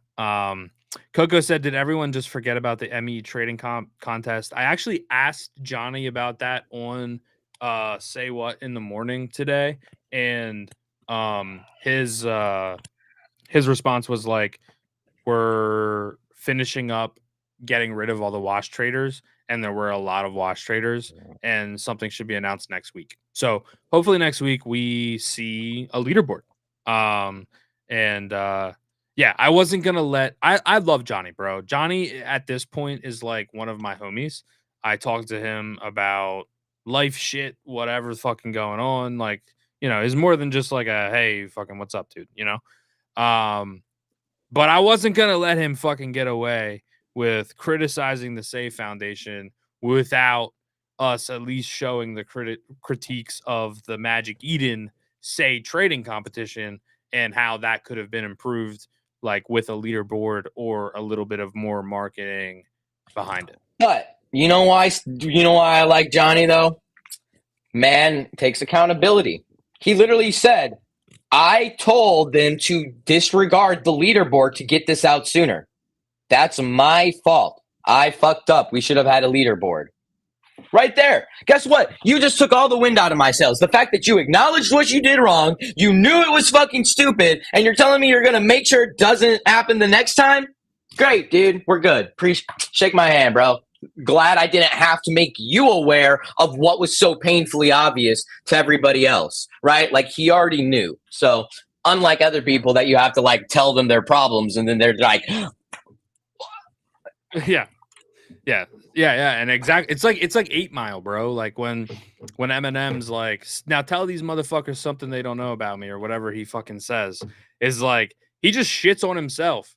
Coco said, did everyone just forget about the ME trading contest? I actually asked Johnny about that on Say What in the morning today, and his response was like, we're finishing up getting rid of all the wash traders, and there were a lot of wash traders, and something should be announced next week. So hopefully next week we see a leaderboard. Yeah, I wasn't gonna I love Johnny, bro. Johnny at this point is like one of my homies. I talked to him about life shit, whatever fucking going on. Like, is more than just like a hey, fucking what's up, dude, but I wasn't gonna let him fucking get away with criticizing the Say Foundation without us at least showing the critiques of the Magic Eden Say trading competition and how that could have been improved, like with a leaderboard or a little bit of more marketing behind it. But you know why I like Johnny though? Man takes accountability. He literally said, I told them to disregard the leaderboard to get this out sooner. That's my fault. I fucked up. We should have had a leaderboard. Right there. Guess what? You just took all the wind out of my sails. The fact that you acknowledged what you did wrong, you knew it was fucking stupid, and you're telling me you're going to make sure it doesn't happen the next time? Great, dude. We're good. Shake my hand, bro. Glad I didn't have to make you aware of what was so painfully obvious to everybody else, right? Like he already knew. So unlike other people that you have to like tell them their problems and then they're like, yeah. And exactly, it's like 8 Mile, bro. Like when Eminem's like, now tell these motherfuckers something they don't know about me, or whatever he fucking says, is like he just shits on himself,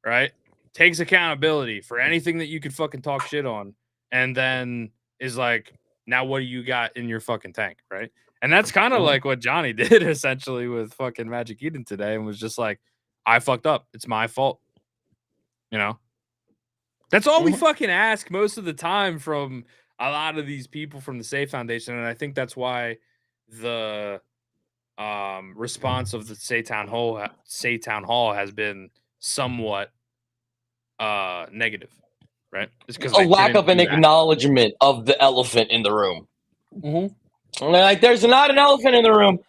right? Takes accountability for anything that you could fucking talk shit on, and then is like, now what do you got in your fucking tank, right? And that's kind of like what Johnny did essentially with fucking Magic Eden today, and was just like, I fucked up. It's my fault. That's all we fucking ask most of the time from a lot of these people from the Say Foundation, and I think that's why the response of the Say Town Hall has been somewhat negative, right? It's because a lack of an acknowledgement of the elephant in the room. Like, there's not an elephant in the room.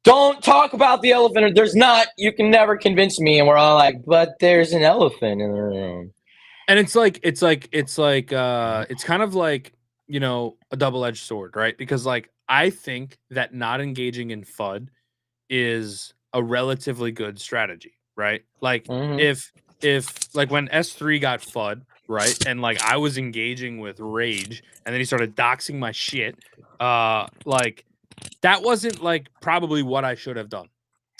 Don't talk about the elephant. There's not. You can never convince me. And we're all like, but there's an elephant in the room. And it's kind of like, a double-edged sword, right? Because like I think that not engaging in FUD is a relatively good strategy, right? Like if like when S3 got FUD, right? And like I was engaging with rage and then he started doxing my shit, like that wasn't like probably what I should have done.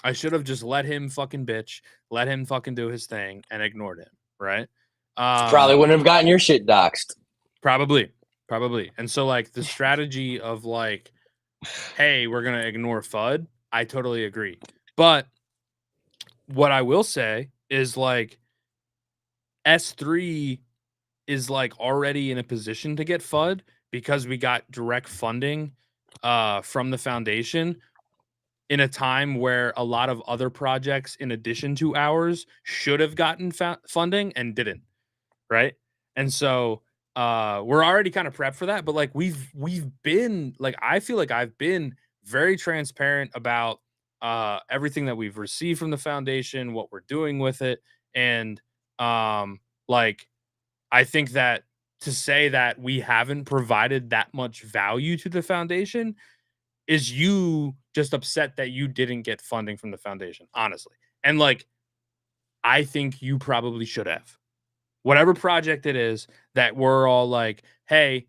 I should have just let him fucking bitch, let him fucking do his thing and ignored him, right? Probably wouldn't have gotten your shit doxed. Probably. And so like the strategy of like, hey, we're going to ignore FUD, I totally agree. But what I will say is like S3 is like already in a position to get FUD because we got direct funding from the foundation. in a time where a lot of other projects in addition to ours should have gotten funding and didn't, right? And so we're already kind of prepped for that, but like we've been like, I feel like I've been very transparent about everything that we've received from the foundation, what we're doing with it, and like I think that to say that we haven't provided that much value to the foundation is you just upset that you didn't get funding from the foundation, honestly. And like, I think you probably should have. Whatever project it is that we're all like, hey,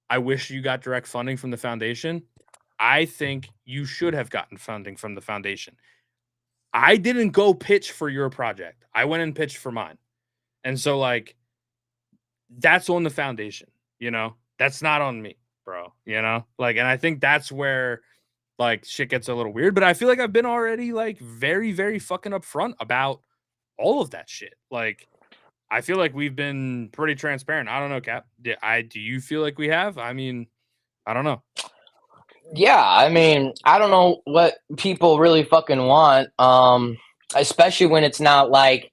I wish you got direct funding from the foundation. I think you should have gotten funding from the foundation. I didn't go pitch for your project. I went and pitched for mine. And so, like, that's on the foundation, you know? That's not on me, bro, you know? Like, and I think that's where like shit gets a little weird, but I feel like I've been already like very, very fucking upfront about all of that shit. Like, I feel like we've been pretty transparent. I don't know, Cap. Do you feel like we have? I mean, I don't know. Yeah, I mean, I don't know what people really fucking want. Especially when it's not like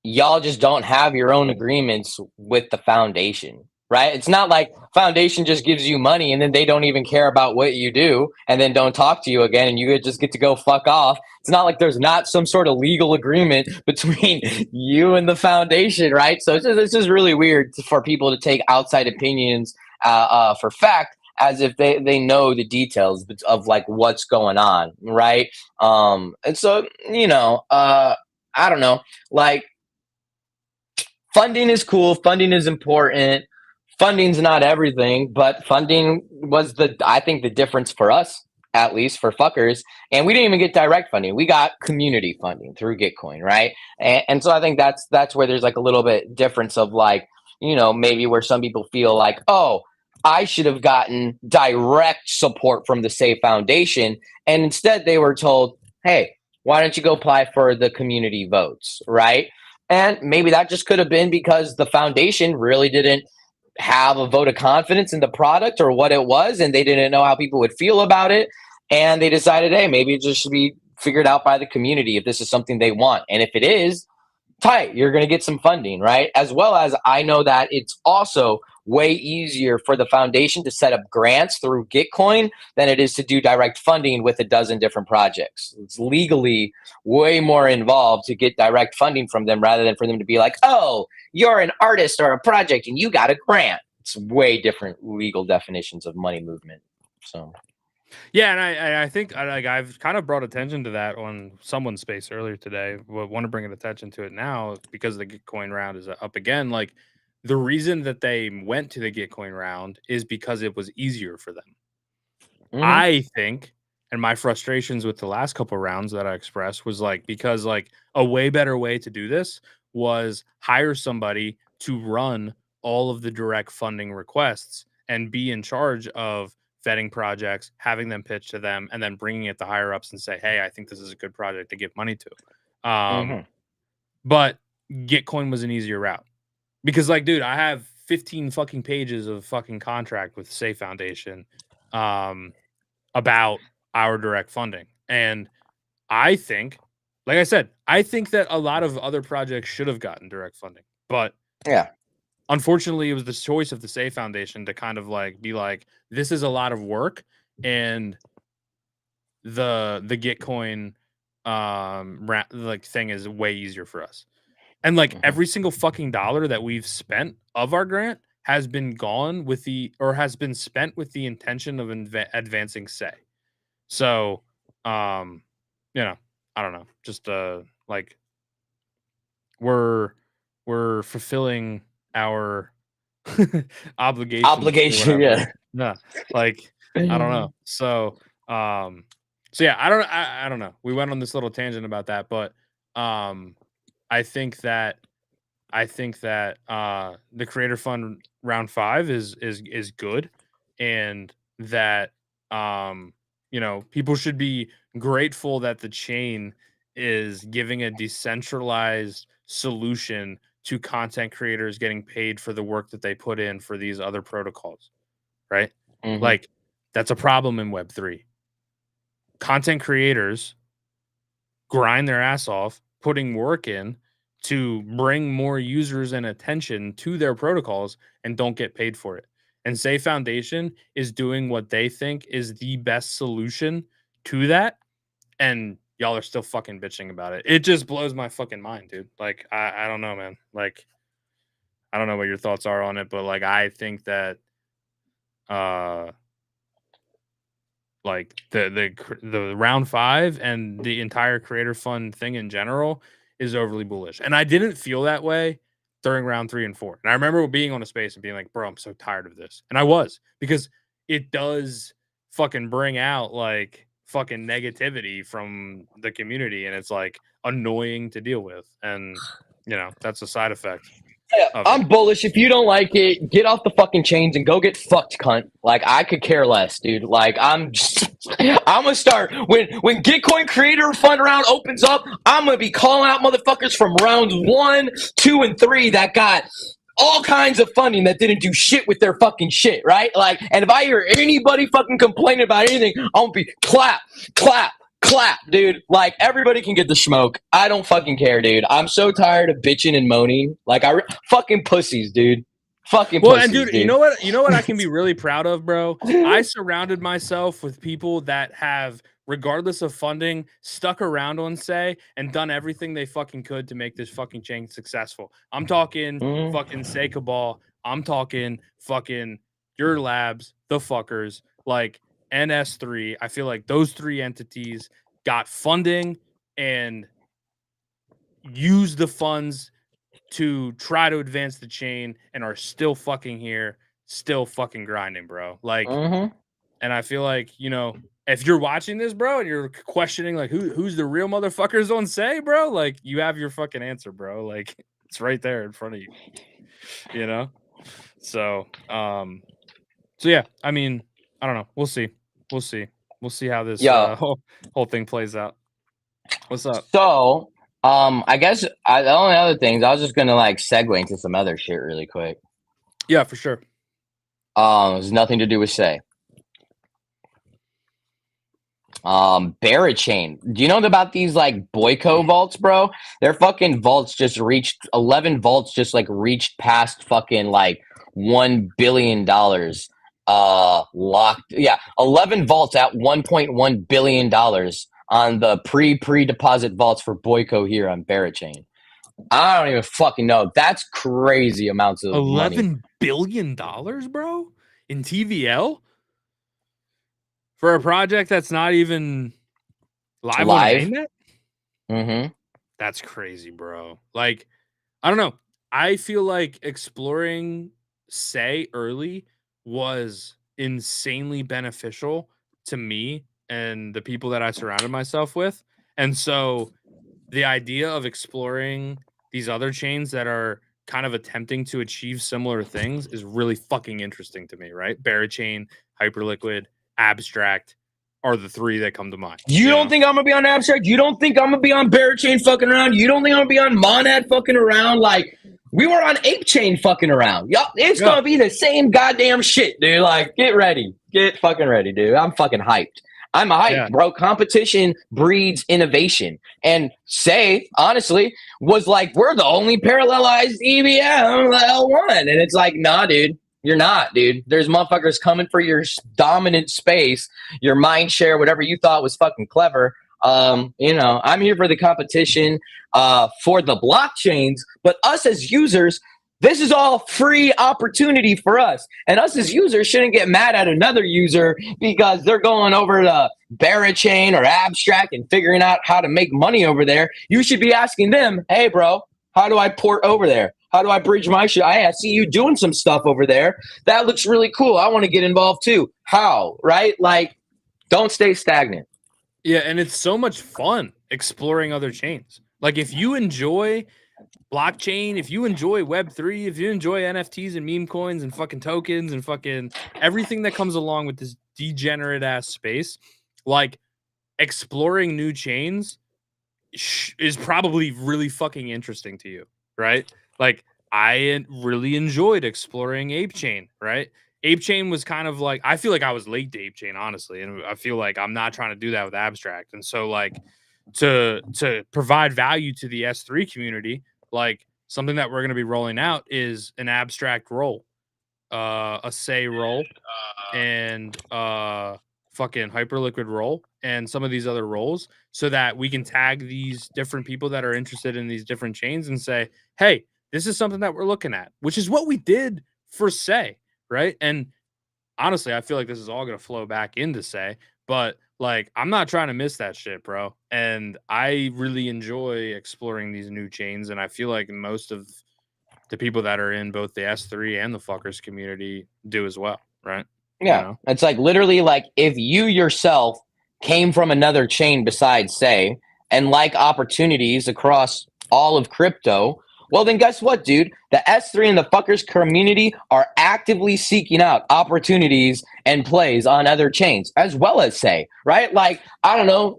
y'all just don't have your own agreements with the foundation, right? It's not like foundation just gives you money and then they don't even care about what you do and then don't talk to you again and you just get to go fuck off. It's not like there's not some sort of legal agreement between you and the foundation, right? So it's just really weird for people to take outside opinions for fact as if they know the details of like what's going on, right? And so, I don't know, like funding is cool, funding is important, funding's not everything, but funding was I think the difference for us, at least for fuckers. And we didn't even get direct funding, we got community funding through Gitcoin, right? And so I think that's where there's like a little bit difference of like, maybe where some people feel like, oh, I should have gotten direct support from the Safe Foundation, and instead they were told, hey, why don't you go apply for the community votes, right? And maybe that just could have been because the foundation really didn't have a vote of confidence in the product or what it was, and they didn't know how people would feel about it. And they decided, hey, maybe it just should be figured out by the community if this is something they want. And if it is, tight, you're going to get some funding, right? As well as I know that it's also way easier for the foundation to set up grants through Gitcoin than it is to do direct funding with a dozen different projects. It's legally way more involved to get direct funding from them rather than for them to be like, oh, you're an artist or a project and you got a grant. It's way different legal definitions of money movement. So Yeah, and I think I've kind of brought attention to that on someone's space earlier today. Want to bring attention to it now because the Gitcoin round is up again. Like, the reason that they went to the Gitcoin round is because it was easier for them. I think, and my frustrations with the last couple rounds that I expressed was like, because like a way better way to do this was hire somebody to run all of the direct funding requests and be in charge of vetting projects, having them pitch to them, and then bringing it to higher ups and say, hey, I think this is a good project to give money to. But Gitcoin was an easier route because, like, dude, I have 15 fucking pages of fucking contract with Safe Foundation about our direct funding. And I think, like I said, I think that a lot of other projects should have gotten direct funding. But yeah, unfortunately, it was the choice of the Safe Foundation to kind of like be like, this is a lot of work, and the Gitcoin like thing is way easier for us. And like every single fucking dollar that we've spent of our grant has been gone with has been spent with the intention of advancing say. So, you know, I don't know, just like we're we're fulfilling our obligations or obligation. whatever. Yeah. Yeah, like I don't know. Um, so yeah, I don't know. We went on this little tangent about that, but um, I think that the creator fund round 5 is good, and that people should be grateful that the chain is giving a decentralized solution to content creators getting paid for the work that they put in for these other protocols, right? Like, that's a problem in Web3. content creators grind their ass off, putting work in to bring more users and attention to their protocols and don't get paid for it. And Say Foundation is doing what they think is the best solution to that. And y'all are still fucking bitching about it. It just blows my fucking mind, dude. Like, I don't know, man. Like, I don't know what your thoughts are on it, but like, I think that, like the round 5 and the entire creator fund thing in general is overly bullish. And I didn't feel that way during round 3 and 4. And I remember being on a space and being like, bro, I'm so tired of this. And I was, because it does fucking bring out like fucking negativity from the community, and it's like annoying to deal with. And that's a side effect. Yeah, I'm bullish. If you don't like it, get off the fucking chains and go get fucked, cunt. Like, I could care less, dude. Like, I'm gonna start when Gitcoin Creator Fund round opens up. I'm gonna be calling out motherfuckers from rounds 1, 2, and 3 that got all kinds of funding that didn't do shit with their fucking shit, right? Like, and if I hear anybody fucking complaining about anything, I'm gonna be clap, dude. Like, everybody can get the smoke. I don't fucking care, dude. I'm so tired of bitching and moaning. Like, fucking pussies, dude. Fucking pussies, and dude, dude. you know what I can be really proud of, bro? I surrounded myself with people that have, regardless of funding, stuck around on Say and done everything they fucking could to make this fucking chain successful. I'm talking fucking Say Cabal. I'm talking fucking Your Labs, the fuckers, like NS3. I feel like those 3 entities got funding and used the funds to try to advance the chain and are still fucking here, still fucking grinding, bro. Like, and I feel like, if you're watching this, bro, and you're questioning like who's the real motherfuckers on Say, bro, like, you have your fucking answer, bro. Like, it's right there in front of you, So, so yeah, I mean, I don't know. We'll see how this whole thing plays out. What's up? So, I guess the only other things, I was just gonna like segue into some other shit really quick. Yeah, for sure. It's nothing to do with Say. Barachain. Do you know about these like Boyko vaults, bro? Their fucking vaults just reached 11 vaults, just like reached past fucking like $1 billion. Locked. Yeah, 11 vaults at $1.1 billion on the pre-deposit vaults for Boyko here on Barachain. I don't even fucking know. That's crazy amounts of money. $11 billion, bro, in TVL for a project that's not even live. On mainnet. That's crazy, bro. Like, I don't know. I feel like exploring Say early was insanely beneficial to me and the people that I surrounded myself with. And so the idea of exploring these other chains that are kind of attempting to achieve similar things is really fucking interesting to me, right? Barachain, Hyperliquid, Abstract are the 3 that come to mind. You don't think I'm gonna be on Abstract? You don't think I'm gonna be on Barachain fucking around? You don't think I'm gonna be on Monad fucking around? Like, we were on Ape Chain fucking around. Yup, it's gonna be the same goddamn shit, dude. Like, get ready. Get fucking ready, dude. I'm fucking hyped. I'm hyped, bro. Competition breeds innovation. And Say, honestly, was like, we're the only parallelized EVM L1. And it's like, nah, dude. You're not, dude. There's motherfuckers coming for your dominant space, your mind share, whatever you thought was fucking clever. I'm here for the competition, for the blockchains, but us as users, this is all free opportunity for us. And us as users shouldn't get mad at another user because they're going over to Barachain or Abstract and figuring out how to make money over there. You should be asking them, hey, bro, how do I port over there? How do I bridge my shit? I see you doing some stuff over there. That looks really cool. I want to get involved too. How? Right? Like, don't stay stagnant. Yeah, and it's so much fun exploring other chains. Like, if you enjoy blockchain, if you enjoy Web3, if you enjoy NFTs and meme coins and fucking tokens and fucking everything that comes along with this degenerate ass space, like, exploring new chains is probably really fucking interesting to you, right? Like, I really enjoyed exploring Ape Chain, right? Ape Chain was kind of like, I feel like I was late to Ape Chain, honestly, and I feel like I'm not trying to do that with Abstract. And so, like, to provide value to the S3 community, like something that we're going to be rolling out is an Abstract role, a Say role, and fucking Hyperliquid role, and some of these other roles, so that we can tag these different people that are interested in these different chains and say, hey, this is something that we're looking at, which is what we did for Say. Right. And honestly, I feel like this is all going to flow back into Say, but like, I'm not trying to miss that shit, bro. And I really enjoy exploring these new chains. And I feel like most of the people that are in both the S3 and the fuckers community do as well. Right. Yeah. You know? It's like literally like if you yourself came from another chain besides Say and like opportunities across all of crypto, well, then guess what, dude? The S3 and the fuckers community are actively seeking out opportunities and plays on other chains, as well as Say, right? Like, I don't know,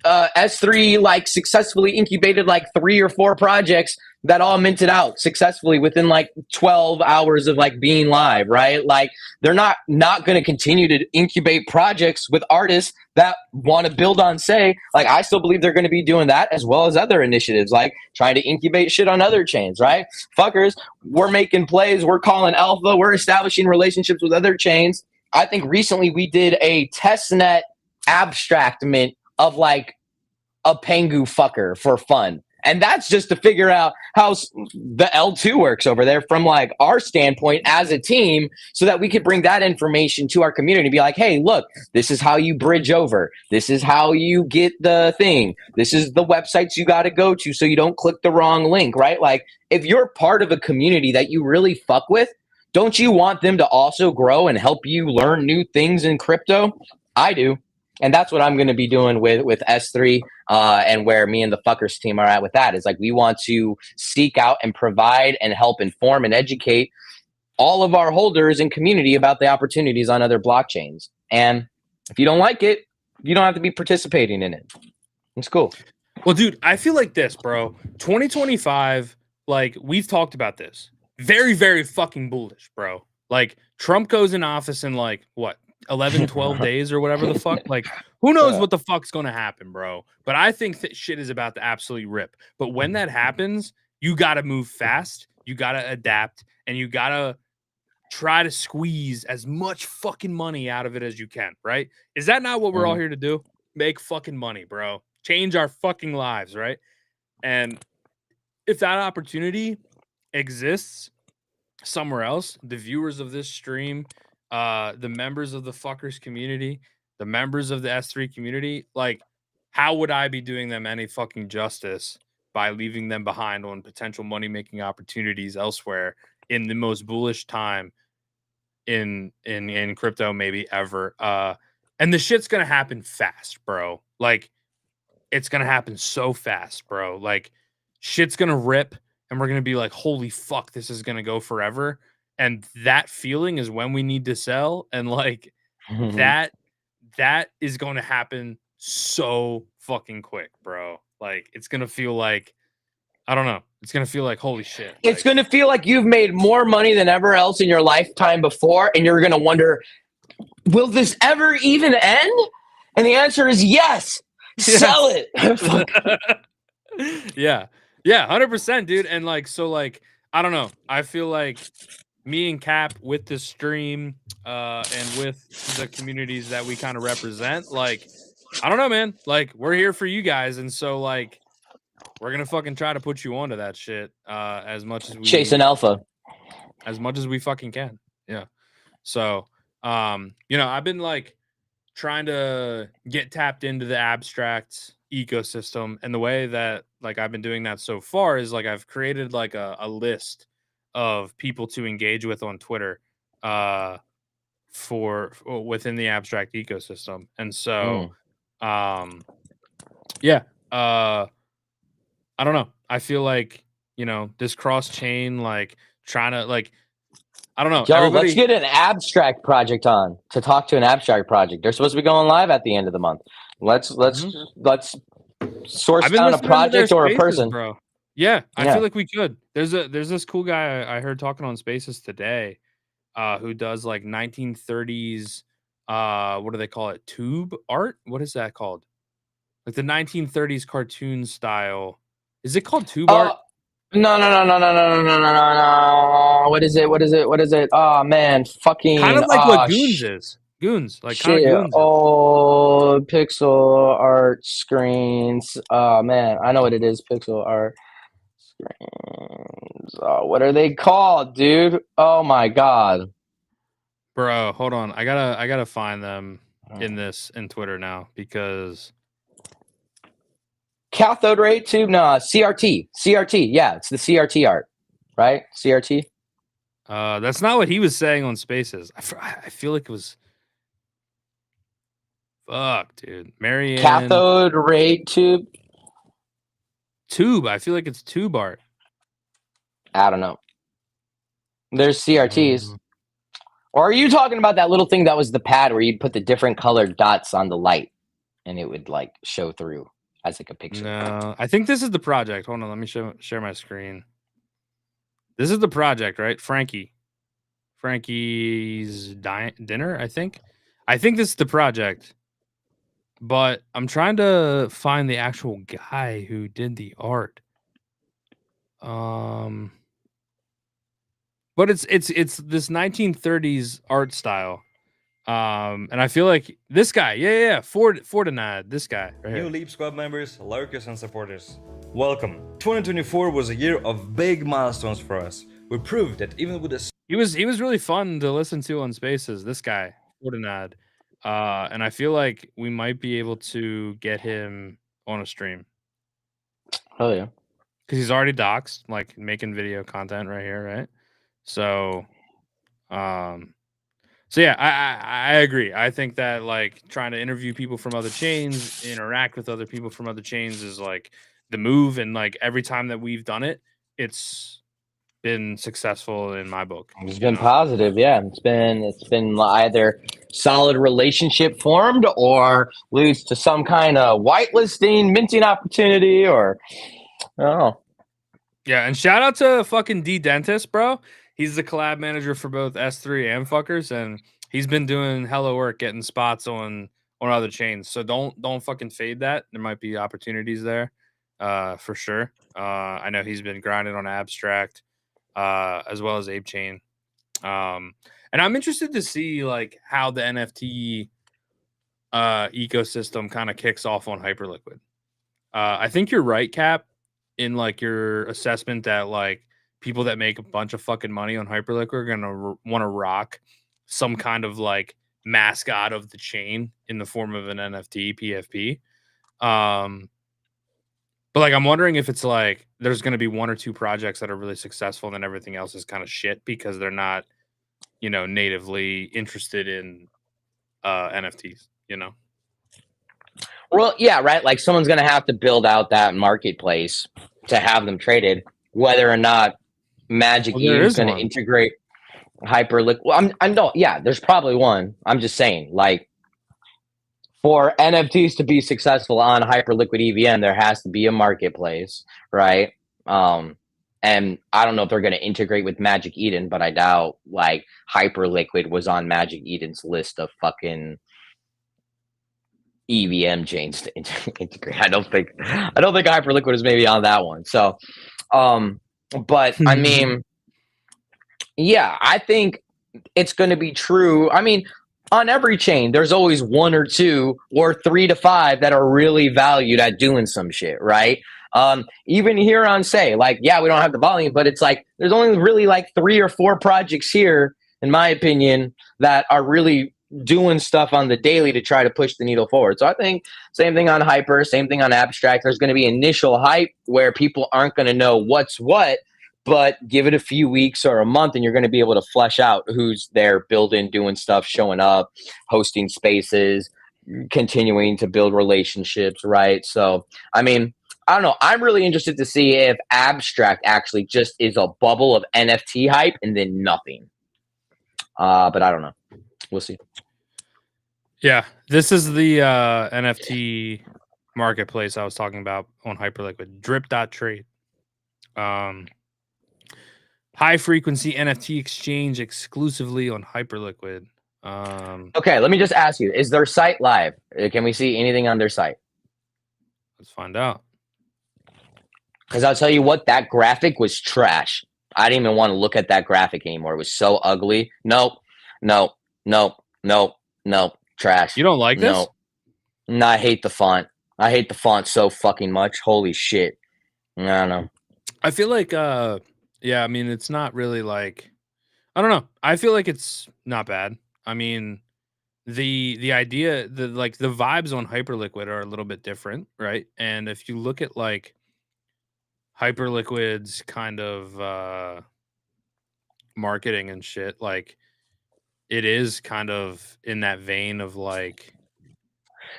S3 like successfully incubated like 3 or 4 projects that all minted out successfully within like 12 hours of like being live, right? Like they're not going to continue to incubate projects with artists that want to build on Say. Like I still believe they're going to be doing that, as well as other initiatives like trying to incubate shit on other chains, right? Fuckers, we're making plays, we're calling alpha, we're establishing relationships with other chains. I think recently we did a testnet Abstract mint of like a Pengu fucker for fun. And that's just to figure out how the L2 works over there from like our standpoint as a team, so that we could bring that information to our community and be like, hey, look, this is how you bridge over. This is how you get the thing. This is the websites you got to go to so you don't click the wrong link, right? Like if you're part of a community that you really fuck with, don't you want them to also grow and help you learn new things in crypto? I do. And that's what I'm going to be doing with S3, and where me and the fuckers team are at with that is like we want to seek out and provide and help inform and educate all of our holders and community about the opportunities on other blockchains. And if you don't like it, you don't have to be participating in it. It's cool. Well, dude, I feel like this, bro. 2025, like we've talked about this. Very, very fucking bullish, bro. Like Trump goes in office in like what, 11, 12 days or whatever the fuck. Like, who knows what the fuck's going to happen, bro? But I think that shit is about to absolutely rip. But when that happens, you got to move fast, you got to adapt, and you got to try to squeeze as much fucking money out of it as you can, right? Is that not what we're all here to do? Make fucking money, bro. Change our fucking lives, right? And if that opportunity exists somewhere else, the viewers of this stream, the members of the fuckers community, the members of the S3 community, like, how would I be doing them any fucking justice by leaving them behind on potential money-making opportunities elsewhere in the most bullish time in crypto maybe ever? And the shit's gonna happen fast, bro. Like, it's gonna happen so fast, bro. Like, shit's gonna rip, and we're gonna be like, holy fuck, this is gonna go forever. And that feeling is when we need to sell. And like that is going to happen so fucking quick, bro. Like it's gonna feel like, I don't know. It's gonna feel like holy shit. It's gonna feel like you've made more money than ever else in your lifetime before, and you're gonna wonder, will this ever even end? And the answer is yes. Sell it. Yeah. Yeah, 100%, dude. And like, so like, I don't know. I feel like me and Cap with the stream and with the communities that we kind of represent, like, I don't know, man. Like, we're here for you guys. And so like, we're going to fucking try to put you onto that shit as much as we chasing alpha. As much as we fucking can. Yeah. So, you know, I've been like trying to get tapped into the Abstract ecosystem, and the way that like I've been doing that so far is like I've created like a list of people to engage with on Twitter for within the Abstract ecosystem. And so yeah, I don't know. I feel like, you know, this cross chain, like trying to like, I don't know. Yo, let's get an Abstract project on to talk to an Abstract project. They're supposed to be going live at the end of the month. Let's source down a project or a person, bro. Yeah, I feel like we could. There's this cool guy I heard talking on Spaces today. who does like 1930s. What do they call it? Tube art? What is that called? Like the 1930s cartoon style. Is it called tube art? No, no, no, no, no, no, no, no, no, no. What is it? What is it? What is it? Oh man, Kind fucking of like what Goons is. Goons, like kind of shit. Goons. Oh, pixel art screens. Oh man, I know what it is. Pixel art screens. Oh, what are they called, dude? Oh my god. Bro, hold on. I gotta find them in Twitter now because Cathode ray tube? No, CRT. CRT. Yeah, it's the CRT art, right? CRT. that's not what he was saying on Spaces. I feel like it was fuck, dude. Marianne Cathode ray tube. Tube. I feel like it's tube art. I don't know. There's CRTs. Or are you talking about that little thing that was the pad where you'd put the different colored dots on the light and it would like show through as like a picture? No, I think this is the project. Hold on, let me share my screen. This is the project, right? Frankie's dinner, I think. I think this is the project. But I'm trying to find the actual guy who did the art. But it's this 1930s art style. And I feel like this guy, yeah, Fortinad, this guy right New here. Leap Squad members, lurkers and supporters. Welcome. 2024 was a year of big milestones for us. We proved that even with a He was really fun to listen to on Spaces, this guy, Fortinad. And I feel like we might be able to get him on a stream. Oh yeah. Because he's already doxed, like making video content right here, right? So yeah, I agree. I think that like trying to interview people from other chains, interact with other people from other chains is like the move. And like every time that we've done it, it's been successful in my book. It's been positive, yeah. It's been either solid relationship formed or leads to some kind of whitelisting, minting opportunity, or I don't know. Yeah, and shout out to fucking D Dentist, bro. He's the collab manager for both S3 and Fuckers, and he's been doing hella work getting spots on other chains. So don't fucking fade that. There might be opportunities there, for sure. I know he's been grinding on Abstract, as well as Ape Chain. And I'm interested to see like how the NFT ecosystem kind of kicks off on Hyperliquid. I think you're right, Cap, in like your assessment that like people that make a bunch of fucking money on Hyperliquid are gonna want to rock some kind of like mascot of the chain in the form of an NFT PFP. But like I'm wondering if it's like there's gonna be one or two projects that are really successful and then everything else is kind of shit because they're not, natively interested in NFTs, Well, yeah, right. Like someone's gonna have to build out that marketplace to have them traded, whether or not Magic there Eden's is gonna one. integrate Hyperliquid. Well, I know, yeah, there's probably one. I'm just saying, like, for NFTs to be successful on Hyperliquid EVM, there has to be a marketplace, right? And I don't know if they're going to integrate with Magic Eden, but I doubt like Hyperliquid was on Magic Eden's list of fucking EVM chains to integrate. I don't think Hyperliquid is maybe on that one. So, but I mean, yeah, I think it's going to be true. I mean, on every chain, there's always one or two or 3 to 5 that are really valued at doing some shit, right? Even here on Say, like, yeah, we don't have the volume, but it's like there's only really like 3 or 4 projects here, in my opinion, that are really doing stuff on the daily to try to push the needle forward. So I think same thing on Hyper, same thing on Abstract. There's going to be initial hype where people aren't going to know what's what, but give it a few weeks or a month and you're going to be able to flesh out who's there building, doing stuff, showing up, hosting spaces, continuing to build relationships, right? So, I mean, I don't know. I'm really interested to see if Abstract actually just is a bubble of NFT hype and then nothing. But I don't know. We'll see. Yeah, this is the NFT marketplace I was talking about on Hyperliquid. Drip.trade. High frequency NFT exchange exclusively on Hyperliquid. Okay, let me just ask you: is their site live? Can we see anything on their site? Let's find out. Because I'll tell you what, that graphic was trash. I didn't even want to look at that graphic anymore. It was so ugly. Nope, nope, nope, nope, nope. Trash. You don't like this? No, I hate the font. I hate the font so fucking much. Holy shit. I don't know. I feel like, yeah, I mean, it's not really like, I don't know. I feel like it's not bad. I mean, the idea, the vibes on Hyperliquid are a little bit different, right? And if you look at like Hyperliquid's kind of marketing and shit, like it is kind of in that vein of like,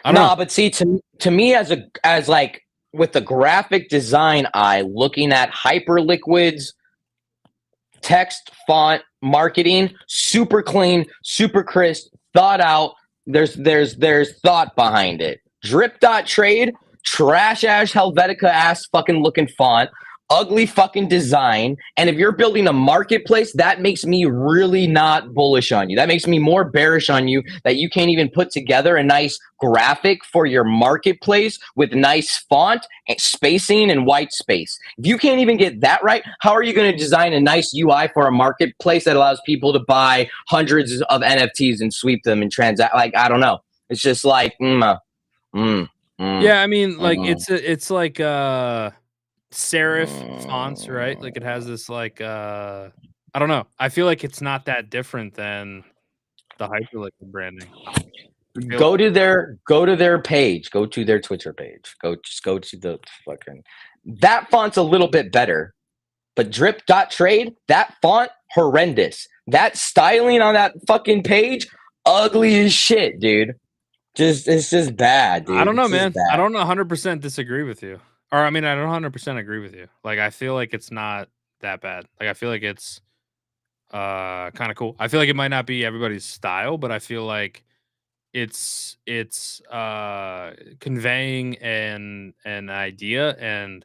I don't know. But see, to me, as like with the graphic design eye, looking at Hyperliquid's text, font, marketing, super clean, super crisp, thought out. There's thought behind it. Drip.trade, trash ass Helvetica ass fucking looking font, ugly fucking design. And if you're building a marketplace, that makes me really not bullish on you. That makes me more bearish on you that you can't even put together a nice graphic for your marketplace with nice font and spacing and white space. If you can't even get that right, how are you going to design a nice UI for a marketplace that allows people to buy hundreds of NFTs and sweep them and transact? Like, I don't know. It's just like, yeah, I mean, like it's like serif fonts, right? Like it has this like I don't know. I feel like it's not that different than the Hyperliquid branding. Go to their page. Go to their Twitter page. Go to the fucking. That font's a little bit better, but drip.trade, that font horrendous. That styling on that fucking page, ugly as shit, dude. It's just bad, dude. I don't know, man. I don't 100% disagree with you. Or I mean, I don't 100% agree with you. Like I feel like it's not that bad. Like I feel like it's kind of cool. I feel like it might not be everybody's style, but I feel like it's conveying an idea, and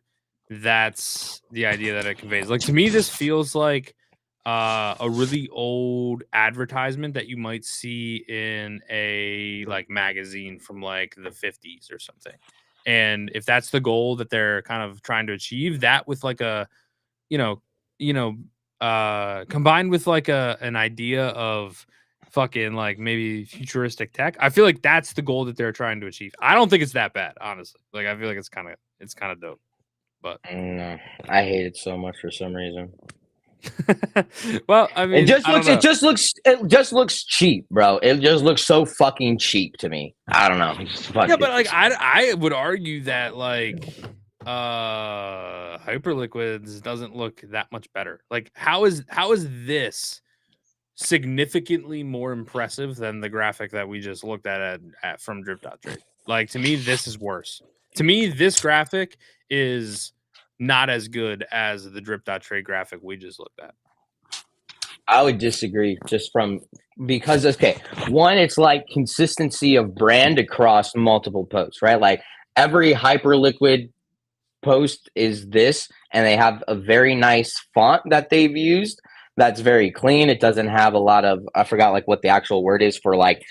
that's the idea that it conveys. Like to me, this feels like a really old advertisement that you might see in a like magazine from like the 50s or something. And if that's the goal that they're kind of trying to achieve, that with like a combined with like an idea of fucking like maybe futuristic tech, I feel like that's the goal that they're trying to achieve. I don't think it's that bad, honestly. Like I feel like it's kind of dope. But no, I hate it so much for some reason. Well, I mean, it just looks cheap, bro. It just looks so fucking cheap to me. I don't know. Yeah, but like I would argue that like Hyperliquids doesn't look that much better. Like how is this significantly more impressive than the graphic that we just looked at from Drip.trade? Like to me, this is worse. To me, this graphic is not as good as the Drip.trade graphic we just looked at. I would disagree because okay, one, it's like consistency of brand across multiple posts, right? Like every Hyperliquid post is this, and they have a very nice font that they've used that's very clean. It doesn't have a lot of, I forgot like what the actual word is for like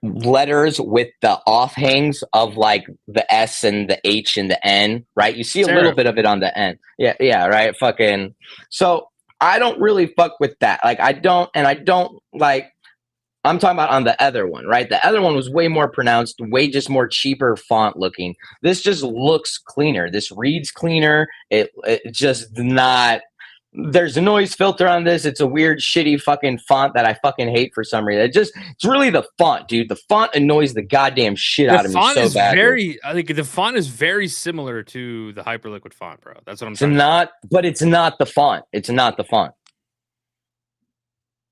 letters with the offhangs of like the S and the H and the N, right? You see a little bit of it on the end. Yeah, right? Fucking. So I don't really fuck with that. Like I don't like, I'm talking about on the other one, right? The other one was way more pronounced, way just more cheaper font looking. This just looks cleaner. This reads cleaner. It just not. There's a noise filter on this. It's a weird, shitty fucking font that I fucking hate for some reason. It's really the font, dude. The font annoys the goddamn shit out of me so bad. I think the font is very similar to the Hyperliquid font, bro. That's what I'm saying. But it's not the font. It's not the font.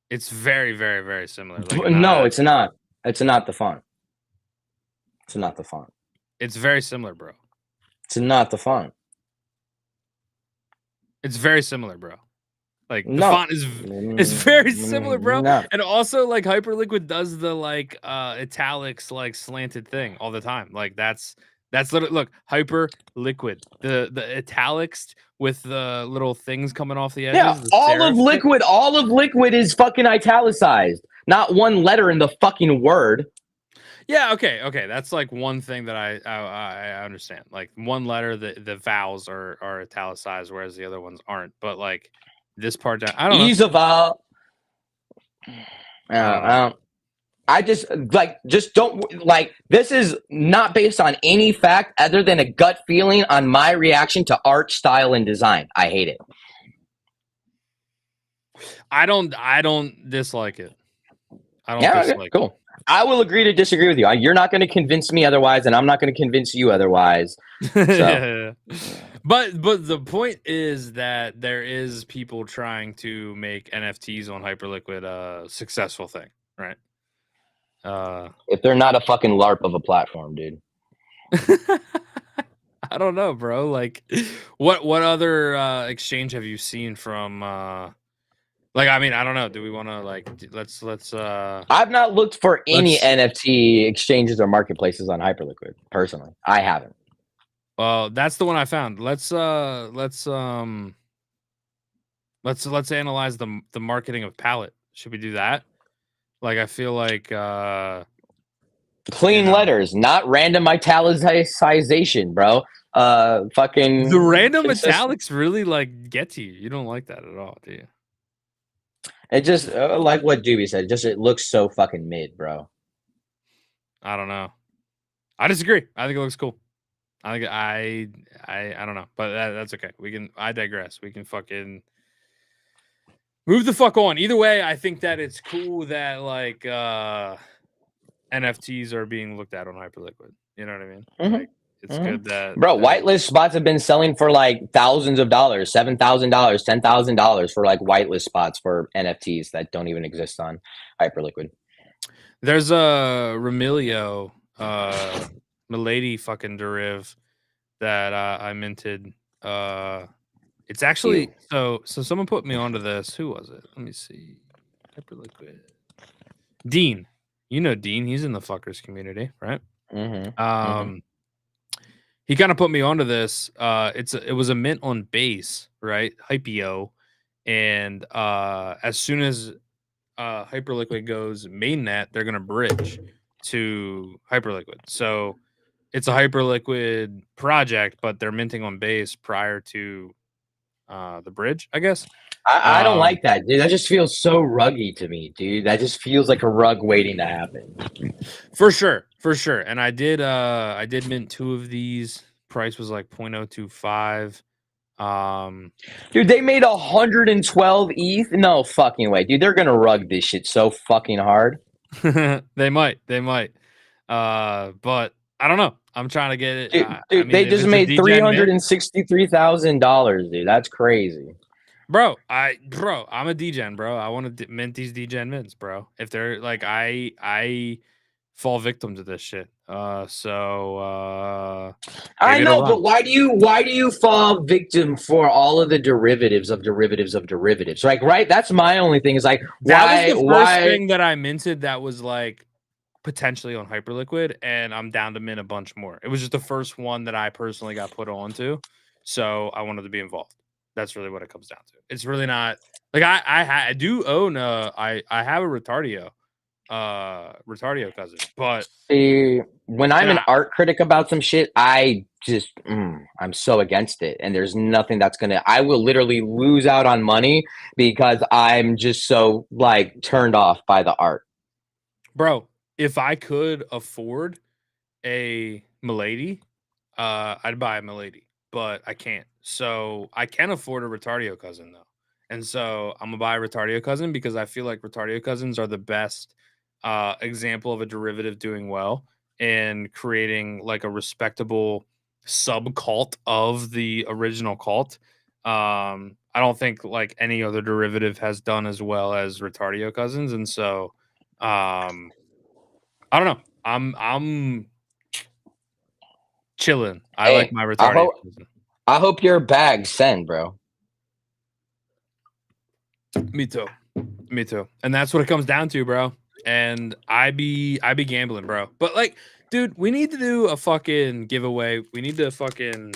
It's very, very, very similar. Like no, it's not. It's not the font. It's not the font. It's very similar, bro. It's not the font. It's very similar, bro. Like the font is very similar, bro. No. And also like Hyperliquid does the like italics like slanted thing all the time. Like that's That's literally, look, hyper liquid. The italics with the little things coming off the edges. Yeah, all of liquid is fucking italicized. Not one letter in the fucking word. Yeah, okay. That's like one thing that I understand. Like one letter, the vowels are italicized, whereas the other ones aren't. But like this part, I don't know. Ease of vowel. I just don't like, this is not based on any fact other than a gut feeling on my reaction to art, style, and design. I hate it. I don't dislike it. I don't dislike it. Cool. I will agree to disagree with you. You're not going to convince me otherwise, and I'm not going to convince you otherwise. So. Yeah. But the point is that there is people trying to make NFTs on Hyperliquid a successful thing, right? If they're not a fucking LARP of a platform, dude. I don't know, bro. Like, what other exchange have you seen from? Like, I mean, I don't know. Do we want to like let's? I've not looked for any NFT exchanges or marketplaces on Hyperliquid personally. I haven't. Well, that's the one I found. Let's analyze the marketing of Palette. Should we do that? Like, I feel like clean letters, not random italicization, bro. Fucking the random italics really like get to you. You don't like that at all, do you? It just like what Doobie said. Just it looks so fucking mid, bro. I don't know. I disagree. I think it looks cool. I think I don't know, but that's okay. I digress. We can fucking move the fuck on. Either way, I think that it's cool that like NFTs are being looked at on Hyperliquid. You know what I mean? Mm-hmm. Like, it's good that, bro, whitelist spots have been selling for like thousands of dollars, $7,000, $10,000 for like whitelist spots for NFTs that don't even exist on Hyperliquid. There's a Remilio Milady fucking deriv that I minted. It's actually so someone put me onto this. Who was it? Let me see. Hyperliquid. Dean. You know Dean, he's in the fuckers community, right? He kind of put me onto this. It was a mint on base, right? Hypeo. And as soon as Hyperliquid goes mainnet, they're gonna bridge to Hyperliquid. So it's a Hyperliquid project, but they're minting on base prior to the bridge, I guess. I don't like that, dude. That just feels so ruggy to me, dude. That just feels like a rug waiting to happen. For sure. And I did mint 2 of these. Price was like 0.025. Dude, they made 112 ETH. No fucking way, dude. They're gonna rug this shit so fucking hard. They might. But I don't know. I'm trying to get it. Dude, I mean, they just made $363,000, dude. That's crazy. Bro, I'm a degen, bro. I want to mint these degen mints, bro. If they're like, I fall victim to this shit. I know, but why do you fall victim for all of the derivatives of derivatives? Like, right? That's my only thing. Is like, that was the first thing that I minted that was like potentially on Hyperliquid, and I'm down to mint a bunch more. It was just the first one that I personally got put onto, so I wanted to be involved. That's really what it comes down to. It's really not like I do own I have a Retardio cousin, but see, when I'm an art critic about some shit, I just I'm so against it, and there's nothing that's gonna. I will literally lose out on money because I'm just so like turned off by the art, bro. If I could afford a Milady, I'd buy a Milady, but I can't. So I can afford a Retardio cousin though. And so I'm gonna buy a Retardio cousin because I feel like Retardio cousins are the best example of a derivative doing well and creating like a respectable sub cult of the original cult. I don't think like any other derivative has done as well as Retardio cousins. And so I don't know. I'm chilling. I like my Retardio cousin. I hope your bags send, bro. Me too. And that's what it comes down to, bro. And I be gambling, bro. But like dude, we need to do a fucking giveaway. We need to fucking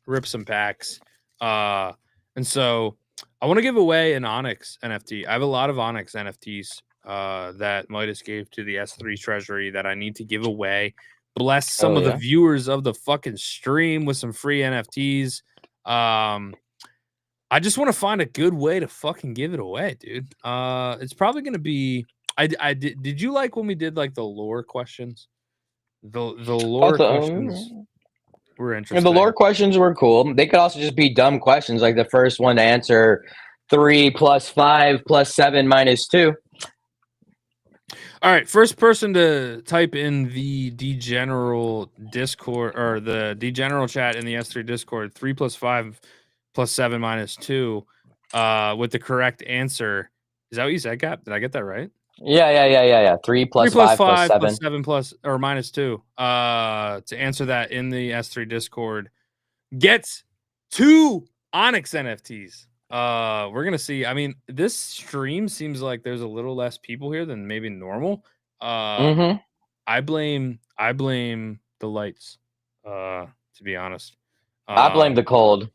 rip some packs. And so I want to give away an Onyx NFT. I have a lot of Onyx NFTs that Midas gave to the S3 treasury that I need to give away. Bless some of the viewers of the fucking stream with some free NFTs. I just want to find a good way to fucking give it away, dude. It's probably gonna be. Did you like when we did like the lore questions? The lore questions were interesting. And the lore questions were cool. They could also just be dumb questions, like the first one to answer 3 + 5 + 7 - 2. All right, first person to type in the DGeneral Discord or the DGeneral chat in the S3 Discord 3 + 5 + 7 - 2 with the correct answer. Is that what you said, Cap? Did I get that right? Yeah. 3 + 5 + 7 + 7 plus or -2 to answer that in the S3 Discord gets 2 Onyx NFTs. We're gonna see. I mean, this stream seems like there's a little less people here than maybe normal. I blame the lights, to be honest. I blame the cold.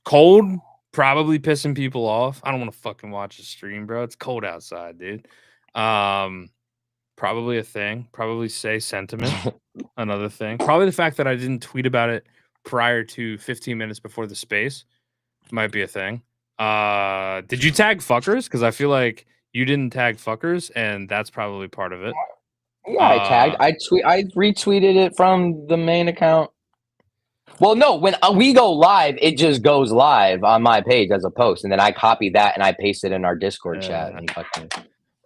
Cold probably pissing people off. I don't want to fucking watch a stream, bro. It's cold outside, dude. Probably a thing. Probably say sentiment. Another thing. Probably the fact that I didn't tweet about it prior to 15 minutes before the space might be a thing. Did you tag fuckers? Because I feel like you didn't tag fuckers, and that's probably part of it. Yeah, I tagged. I retweeted it from the main account. Well, no, when we go live, it just goes live on my page as a post, and then I copy that and I paste it in our Discord chat. And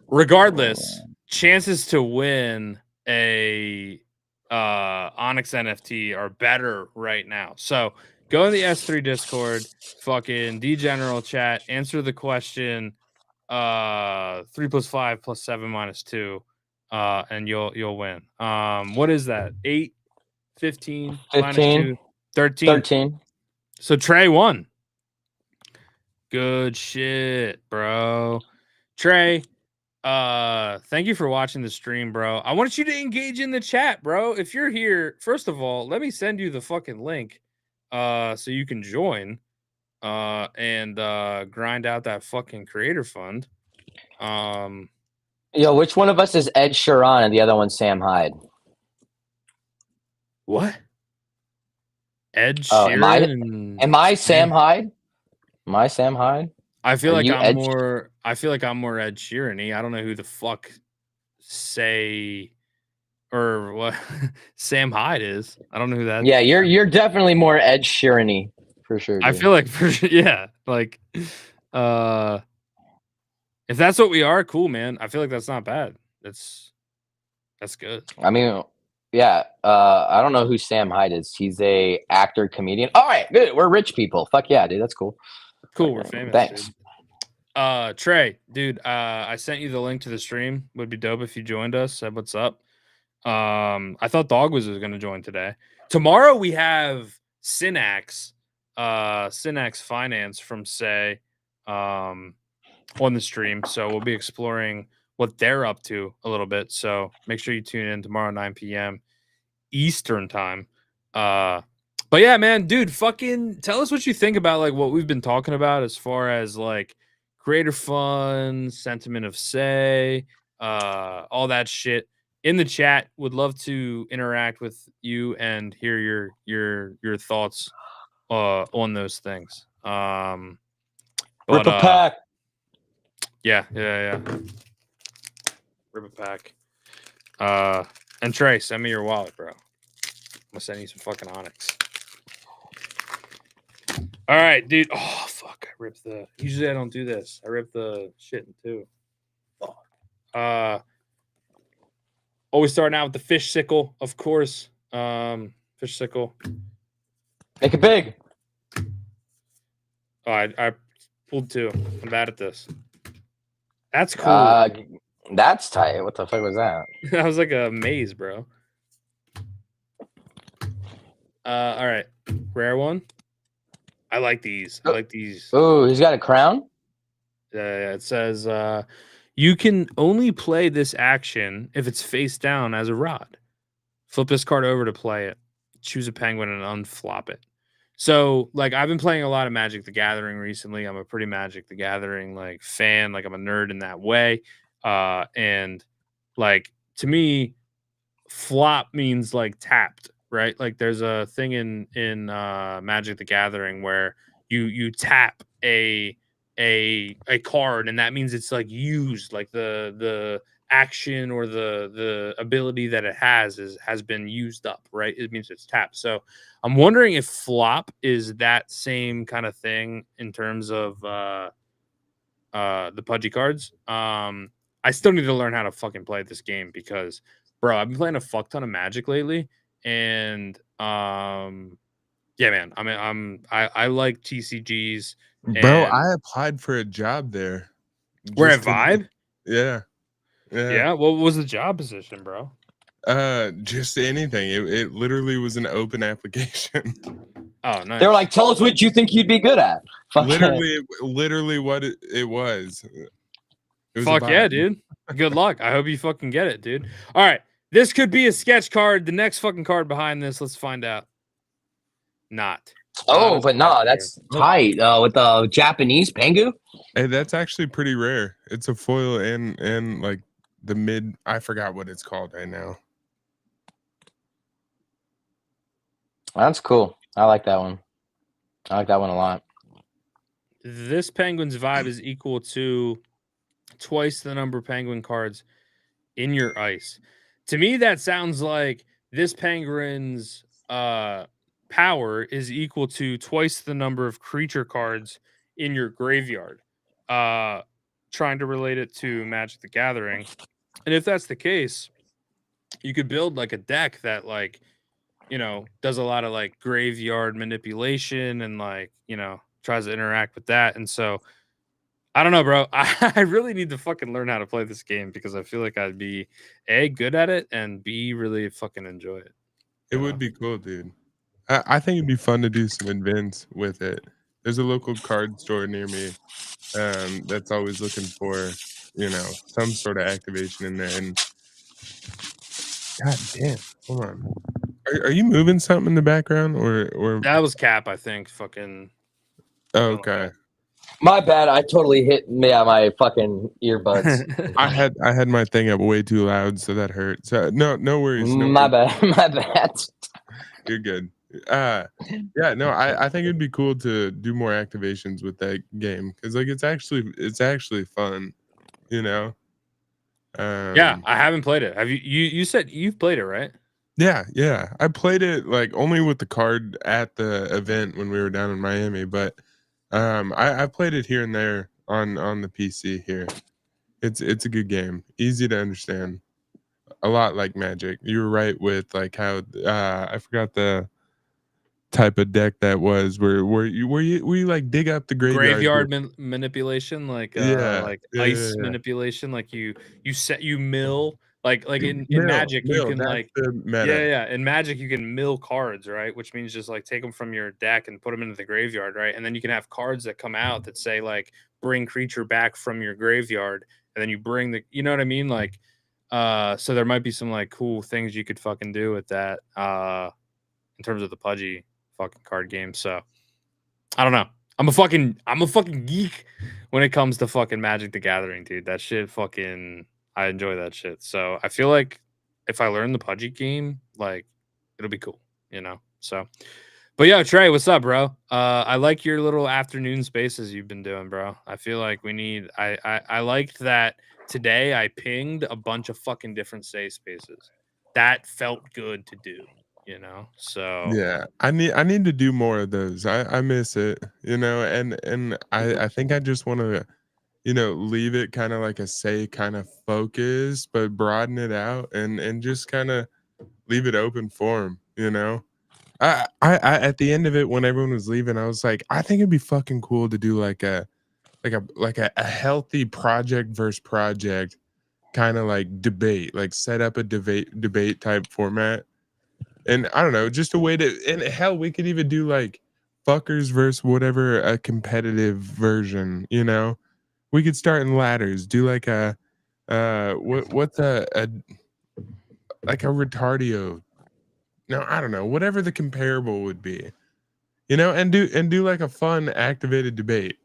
regardless, chances to win a Onyx NFT are better right now. So go in the S3 Discord, fucking DGeneral chat, answer the question 3 + 5 + 7 - 2, and you'll win. What is that? 8, 15, -2, 13. So Trey won. Good shit, bro. Trey, thank you for watching the stream, bro. I want you to engage in the chat, bro. If you're here, first of all, let me send you the fucking link so you can join and grind out that fucking creator fund. Yo, which one of us is Ed Sheeran and the other one's Sam Hyde? What? Ed Sheeran? Am I Sam Hyde? Am I Sam Hyde? I feel like I'm more Ed Sheeran-y. I don't know who the fuck say or what Sam Hyde is. I don't know who that. Yeah, you're definitely more Ed Sheeran-y for sure. Dude. I feel like yeah, like if that's what we are, cool, man. I feel like that's not bad. That's good. I mean, yeah. I don't know who Sam Hyde is. He's a actor, comedian. All right, good. We're rich people. Fuck yeah, dude. That's cool. Cool. We're famous. Thanks. Dude. Trey, dude. I sent you the link to the stream. Would be dope if you joined us. Said what's up. I thought Dogwiz was gonna join today. Tomorrow we have Synax Finance from Say on the stream. So we'll be exploring what they're up to a little bit. So make sure you tune in tomorrow 9 p.m. Eastern time. But yeah, man, dude, fucking tell us what you think about like what we've been talking about as far as like creator fun, sentiment of Say, all that shit. In the chat, would love to interact with you and hear your thoughts on those things. Rip a pack. Yeah. Rip a pack. And Trey, send me your wallet, bro. I'm gonna send you some fucking Onyx. All right, dude. Oh fuck! I ripped the. Usually I don't do this. I ripped the shit in two. Fuck. Always starting out with the fish sickle, of course. Fish sickle. Make it big. Oh, I pulled 2. I'm bad at this. That's cool. That's tight. What the fuck was that? That was like a maze, bro. All right. Rare one. I like these. I like these. Oh, he's got a crown? Yeah, it says you can only play this action if it's face down as a rod. Flip this card over to play it. Choose a penguin and unflop it. So, like, I've been playing a lot of Magic the Gathering recently. I'm a pretty Magic the Gathering like fan. Like, I'm a nerd in that way. And like to me, flop means like tapped, right? Like, there's a thing in Magic the Gathering where you tap a card, and that means it's like used, like the action or the ability that it has been used up, right? It means it's tapped. So I'm wondering if flop is that same kind of thing in terms of the Pudgy cards. I still need to learn how to fucking play this game because, bro, I've been playing a fuck ton of Magic lately, and yeah, man. I mean, I like TCGs. Bro, I applied for a job there. We're at Vibe. Yeah. What was the job position, bro? Just anything. It literally was an open application. Oh, nice. They were like, "Tell us what you think you'd be good at." Literally what it was. Fuck yeah, dude. Good luck. I hope you fucking get it, dude. All right. This could be a sketch card. The next fucking card behind this, let's find out. Not. Oh, but no, that's tight. With the Japanese Pengu. Hey, that's actually pretty rare. It's a foil and like the mid. I forgot what it's called right now. That's cool. I like that one. I like that one a lot. This penguin's vibe is equal to twice the number of penguin cards in your ice. To me, that sounds like this penguin's power is equal to twice the number of creature cards in your graveyard. Trying to relate it to Magic the Gathering. And if that's the case, you could build like a deck that, like, you know, does a lot of like graveyard manipulation and, like, you know, tries to interact with that. And so I don't know, bro. I really need to fucking learn how to play this game because I feel like I'd be A, good at it, and B, really fucking enjoy it. It would be cool, dude. I think it'd be fun to do some events with it. There's a local card store near me that's always looking for, you know, some sort of activation in there. And God damn, hold on. Are you moving something in the background or that was Cap, I think. Fucking. Oh, okay. My bad. I totally hit my fucking earbuds. I had my thing up way too loud, so that hurt. So no worries. My bad. My bad. You're good. Yeah, no, I think it'd be cool to do more activations with that game because, like, it's actually fun, you know. Yeah, I haven't played it. Have you? You said you've played it, right? Yeah. I played it like only with the card at the event when we were down in Miami, but I played it here and there on the PC here. It's a good game, easy to understand, a lot like Magic. You were right with like how I forgot the type of deck that was where you like dig up the graveyard manipulation, like ice manipulation, like you mill like in Magic you can like in Magic you can mill cards, right? Which means just like take them from your deck and put them into the graveyard, right? And then you can have cards that come out that say like bring creature back from your graveyard, and then you bring the, you know what I mean, like so there might be some like cool things you could fucking do with that in terms of the Pudgy fucking card game. So I don't know. I'm a fucking geek when it comes to fucking Magic the Gathering, dude. That shit fucking, I enjoy that shit. So I feel like if I learn the Pudgy game, like, it'll be cool, you know? So, but yo, Trey, what's up, bro? I like your little afternoon spaces you've been doing, bro. I feel like we need, I liked that today I pinged a bunch of fucking different safe spaces. That felt good to do, you know? So yeah, I need to do more of those. I miss it, you know, and I think I just want to, you know, leave it kind of like a say kind of focus, but broaden it out and just kind of leave it open for them, you know. I at the end of it, when everyone was leaving, I was like, I think it'd be fucking cool to do like a healthy project versus project kind of like debate, like set up a debate type format. And I don't know, just a way to, and hell, we could even do like fuckers versus whatever, a competitive version, you know. We could start in ladders, do like a what's a like a retardio no, I don't know, whatever the comparable would be, you know, and do like a fun activated debate.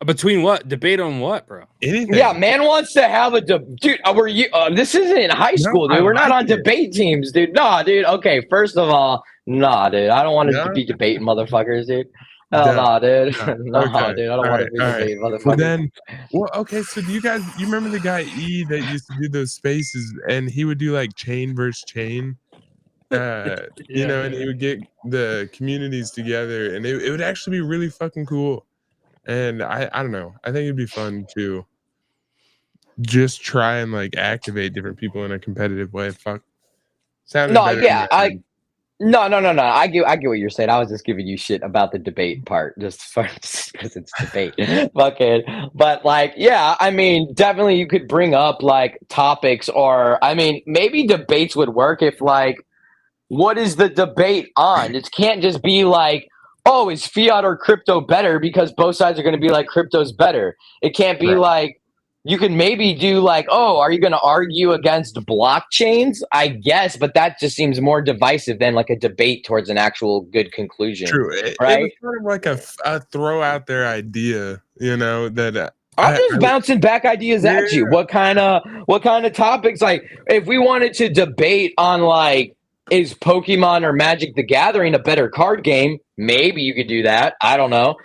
Between what? Debate on what, bro? Anything. Yeah, man wants to have a dude. Were you? This isn't in high school, dude. We're not on debate teams, dude. Nah, dude. Okay, first of all, nah, dude. I don't want to be debating motherfuckers, dude. Hell nah, dude. Nah, dude. I don't want to be debating motherfuckers. Well, then, okay. So do you remember the guy E that used to do those spaces, and he would do like chain versus chain? You know, and he would get the communities together, and it would actually be really fucking cool. And I don't know. I think it'd be fun to just try and like activate different people in a competitive way. Fuck. Sounded better. Yeah, No. I get what you're saying. I was just giving you shit about the debate part, just because it's debate. Fucking, but like, yeah, I mean, definitely you could bring up like topics, or I mean, maybe debates would work if like, what is the debate on? It can't just be like, oh, is fiat or crypto better? Because both sides are going to be like, crypto's better. It can't be like, you can maybe do like, oh, are you going to argue against blockchains? I guess, but that just seems more divisive than like a debate towards an actual good conclusion. True. Right? It was kind of like a throw out there idea, you know, that I'm just bouncing back ideas at you. What kind of topics? Like, if we wanted to debate on like, is Pokemon or Magic the Gathering a better card game? Maybe you could do that. I don't know.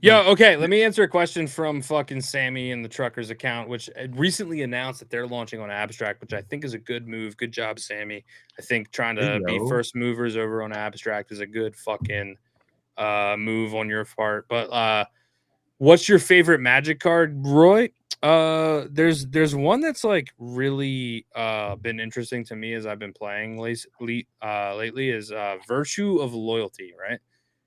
Yo, okay, let me answer a question from fucking Sammy in the Truckers account, which recently announced that they're launching on Abstract, which I think is a good move. Good job, Sammy. I think trying to be first movers over on Abstract is a good fucking move on your part. But what's your favorite Magic card, Roy? There's one that's like really been interesting to me as I've been playing lately is Virtue of Loyalty, right?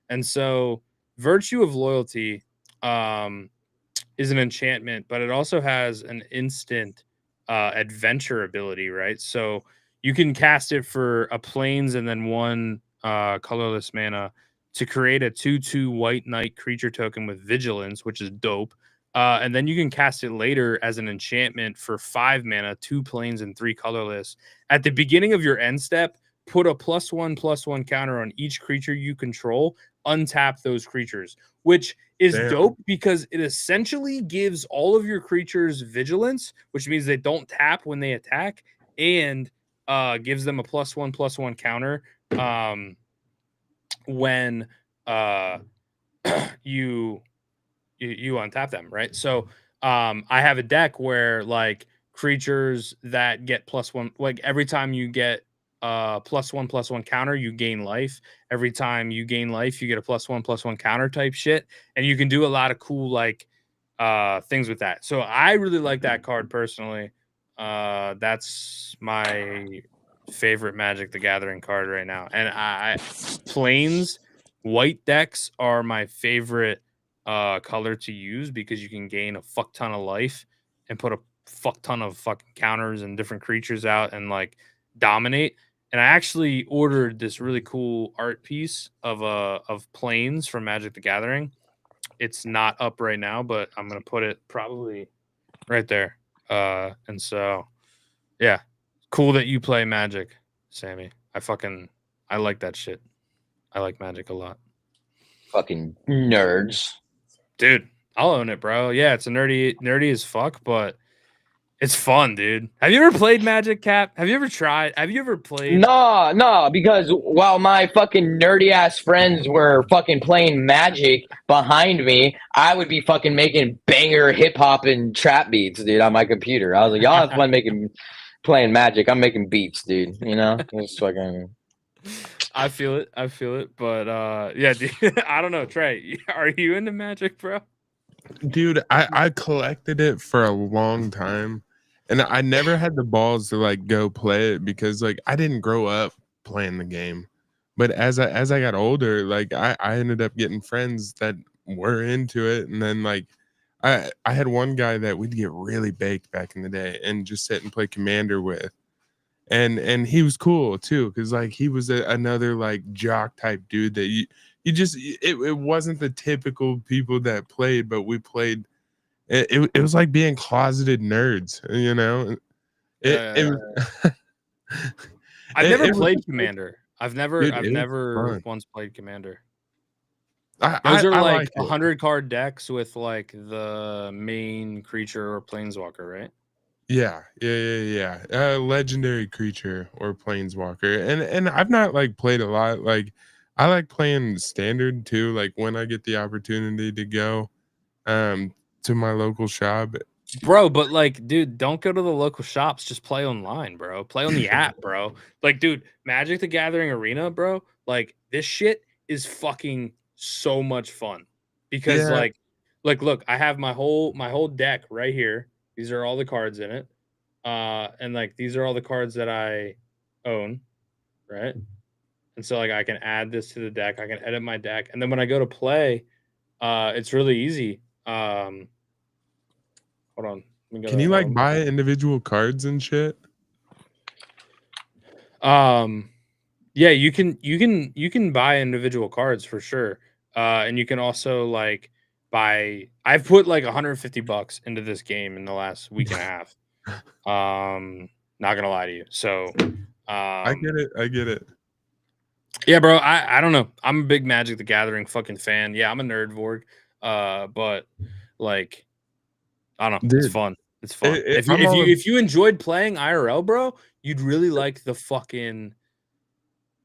And so Virtue of Loyalty is an enchantment, but it also has an instant adventure ability, right? So you can cast it for a plains and then one colorless mana to create a 2/2 white knight creature token with vigilance, which is dope. And then you can cast it later as an enchantment for 5 mana, 2 plains and 3 colorless. At the beginning of your end step, put a +1/+1 counter on each creature you control. Untap those creatures, which is dope because it essentially gives all of your creatures vigilance, which means they don't tap when they attack, and gives them a +1/+1 counter when you untap them, right? So I have a deck where like creatures that get +1, like every time you get +1/+1 counter, you gain life. Every time you gain life, you get a +1/+1 counter type shit, and you can do a lot of cool like things with that. So I really like that card personally. That's my favorite Magic the Gathering card right now. And I plains white decks are my favorite color to use because you can gain a fuck ton of life and put a fuck ton of fucking counters and different creatures out and like dominate. And I actually ordered this really cool art piece of plains from Magic the Gathering. It's not up right now, but I'm gonna put it probably right there. And so yeah, cool that you play Magic, Sammy. I like that shit. I like Magic a lot. Fucking nerds. Dude, I'll own it, bro. Yeah, it's a nerdy as fuck, but it's fun, dude. Have you ever played Magic, Cap? Have you ever tried? Have you ever played? No, because while my fucking nerdy ass friends were fucking playing Magic behind me, I would be fucking making banger hip hop and trap beats, dude, on my computer. I was like, y'all have fun playing Magic. I'm making beats, dude. You know, it's fucking. I feel it, but yeah, dude, I don't know, Trey. Are you into Magic, bro? Dude, I collected it for a long time, and I never had the balls to like go play it because like I didn't grow up playing the game. But as I got older, like I ended up getting friends that were into it, and then like I had one guy that we'd get really baked back in the day and just sit and play Commander with. And he was cool too, because like he was another like jock type dude that you just it wasn't the typical people that played, but we played. It was like being closeted nerds, you know. It was I've never played Commander. I've never fun. once played Commander. I Those are like like it. 100 card decks with like the main creature or planeswalker, right? Yeah. Legendary creature or planeswalker. And I've not like played a lot. Like I like playing standard too, like when I get the opportunity to go to my local shop. Bro, but like, dude, don't go to the local shops. Just play online, bro. Play on the app, bro. Like, dude, Magic the Gathering Arena, bro. Like, this shit is fucking so much fun because, Yeah. look, I have my whole deck right here. These are all the cards in it, and like these are all the cards that I own, right? And so like I can add this to the deck. I can edit my deck, and then when I go to play, it's really easy. Hold on. Let me go Can to you like home. buy individual cards and shit? Yeah, you can buy individual cards for sure. And you can also like buy I've put like $150 into this game in the last week and a half. Not gonna lie to you. So I get it. I get it. yeah, bro, I don't know. I'm a big Magic the Gathering fucking fan. Yeah, I'm a nerd Vorg. But like I don't know, it's Dude, fun. It's fun. I'm all If you enjoyed playing IRL, bro, you'd really like the fucking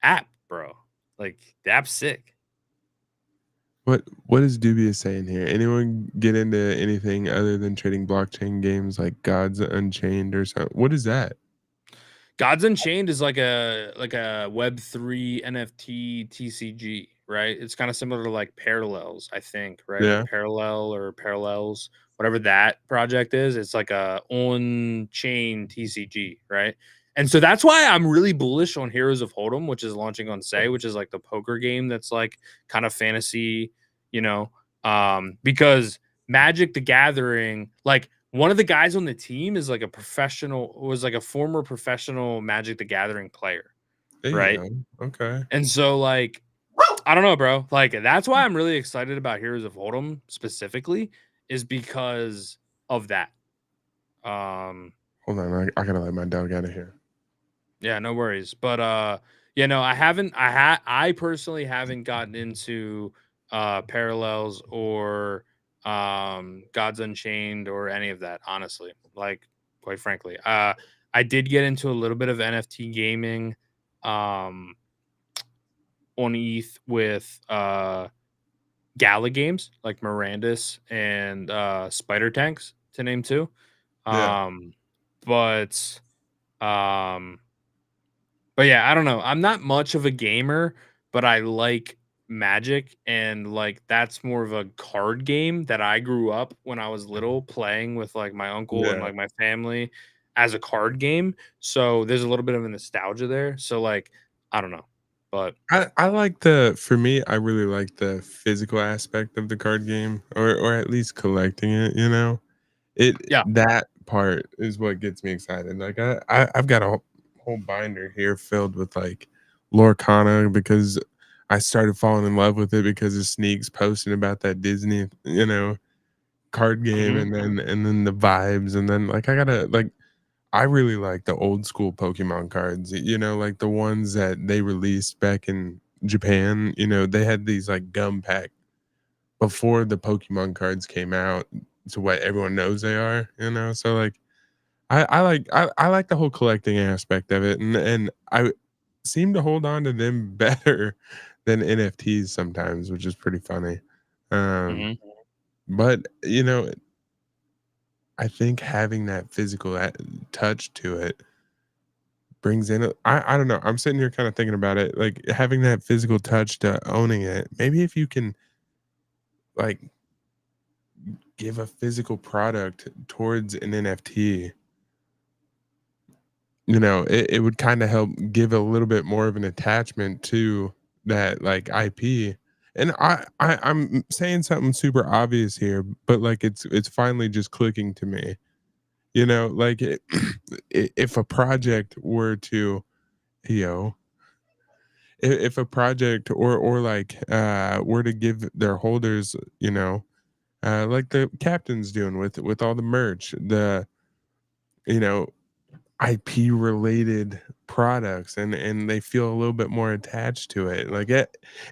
app, bro. Like the app's sick. what is Dubious saying here? Anyone get into anything other than trading blockchain games like Gods Unchained or something? What is that? Gods Unchained is like a Web3 NFT TCG, right? It's kind of similar to like Parallels, I think, right? Or Yeah. Parallel or Parallels, whatever that project is. It's like a on-chain TCG, right? And so that's why I'm really bullish on Heroes of Hold'em, which is launching on Say, which is like the poker game that's like kind of fantasy, you know, because Magic the Gathering, like one of the guys on the team is like was like a former professional Magic the Gathering player, right? Damn. Okay. And so like I don't know, bro. Like that's why I'm really excited about Heroes of Hold'em specifically is because of that. Hold on. I gotta let my dog out of here. Yeah, no worries. But yeah, no, I personally haven't gotten into Parallels or Gods Unchained or any of that, honestly. Like, quite frankly. I did get into a little bit of NFT gaming on ETH with Gala games like Mirandus and Spider Tanks, to name two. Yeah. But um But yeah, I don't know. I'm not much of a gamer, but I like Magic, and like that's more of a card game that I grew up when I was little playing with like my uncle and Yeah. like my family as a card game. So there's a little bit of a nostalgia there. So like I don't know. But I like for me, I really like the physical aspect of the card game or at least collecting it, you know? yeah. That part is what gets me excited. Like I've got a whole binder here filled with like Lorcana because I started falling in love with it because of Sneaks posting about that Disney, card game Mhm. and then the vibes and then like I gotta like I really like the old school Pokemon cards, like the ones that they released back in Japan. They had these like gum pack before the Pokemon cards came out to what everyone knows they are. So like I like the whole collecting aspect of it and I seem to hold on to them better than NFTs sometimes, which is pretty funny. Um, Mhm. but I think having that physical touch to it brings in I don't know. I'm sitting here kind of thinking about it, like having that physical touch to owning it. Maybe if you can like give a physical product towards an NFT, it would kind of help give a little bit more of an attachment to that like IP. And I'm saying something super obvious here, but like it's finally just clicking to me. Like if a project were to, you know, if a project or like were to give their holders, like the captain's doing with all the merch, the you know IP related products, and they feel a little bit more attached to it. Like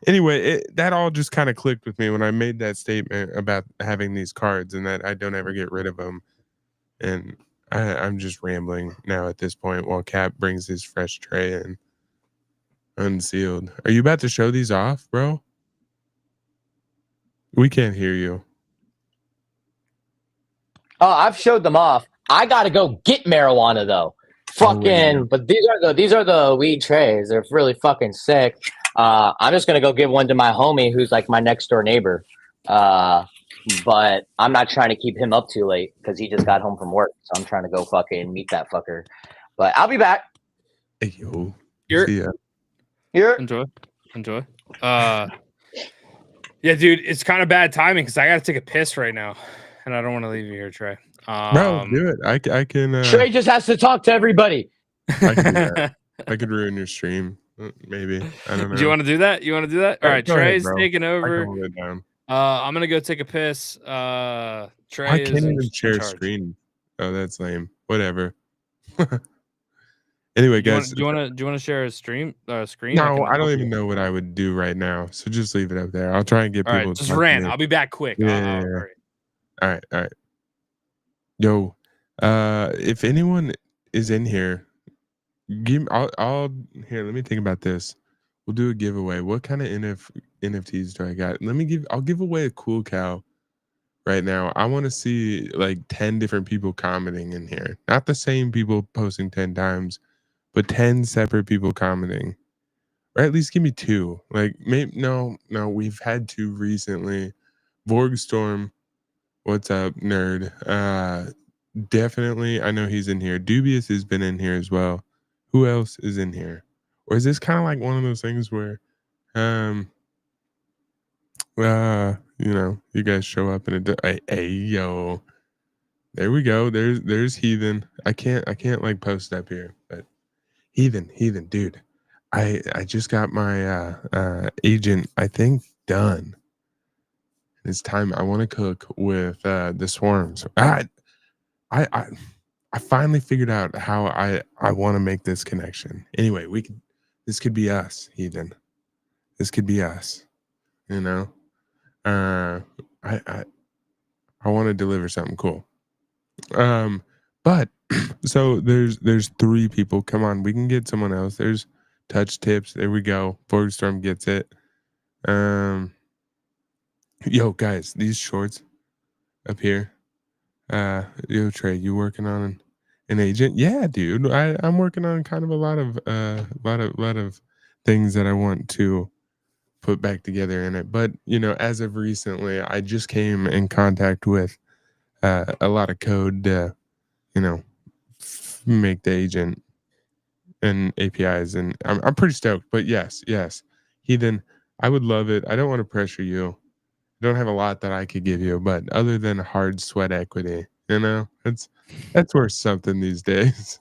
anyway, that all just kind of clicked with me when I made that statement about having these cards and that I don't ever get rid of them. And I'm just rambling now at this point while Cap brings his fresh tray in unsealed. Are you about to show these off, bro? We can't hear you. Oh, I've showed them off. I gotta go get marijuana though. Fucking, but these are the weed trays. They're really fucking sick. I'm just gonna go give one to my homie who's like my next door neighbor. But I'm not trying to keep him up too late because he just got home from work. So I'm trying to go fucking meet that fucker. But I'll be back. Hey yo. You're enjoy. Yeah, dude, it's kind of bad timing because I gotta take a piss right now, and I don't want to leave you here, Trey. Bro, do it. I can. Trey just has to talk to everybody. I can do that. I could ruin your stream, maybe. I don't know. Do you want to do that? All right, Trey's ahead, taking over. hold it down. I'm gonna go take a piss. Trey I can't even share screen. Oh, that's lame. Whatever. Anyway, guys, do you want to share a screen? No, I don't even know what I would do right now. So just leave it up there. I'll try and get people. Just ran. I'll be back quick. Yeah. All right. Yo, if anyone is in here, I'll here. Let me think about this. We'll do a giveaway. What kind of NFTs do I got? I'll give away a cool cow right now. I want to see like 10 different people commenting in here. Not the same people posting 10 times, but 10 separate people commenting. Or at least give me 2. Like maybe no, we've had 2 recently. Vorgstorm, what's up, nerd? Definitely, I know he's in here. Dubious has been in here as well. Who else is in here? Or is this kind of like one of those things where you guys show up and hey yo, there we go. There's Heathen. I can't like post up here, but Heathen, dude. I just got my agent, I think, done. It's time. I want to cook with the swarms. I finally figured out how I want to make this connection. Anyway, this could be us, Heathen. This could be us. You know? I want to deliver something cool. But so there's 3 people. Come on, we can get someone else. There's Touch Tips. There we go. Borgstorm gets it. Yo, guys, these shorts up here. Yo, Trey, you working on an agent? Yeah, dude. I'm working on kind of a lot of things that I want to put back together in it. But as of recently, I just came in contact with a lot of code to, make the agent and APIs, and I'm pretty stoked. But yes, Heathen, I would love it. I don't want to pressure you. I don't have a lot that I could give you, but other than hard sweat equity, that's worth something these days.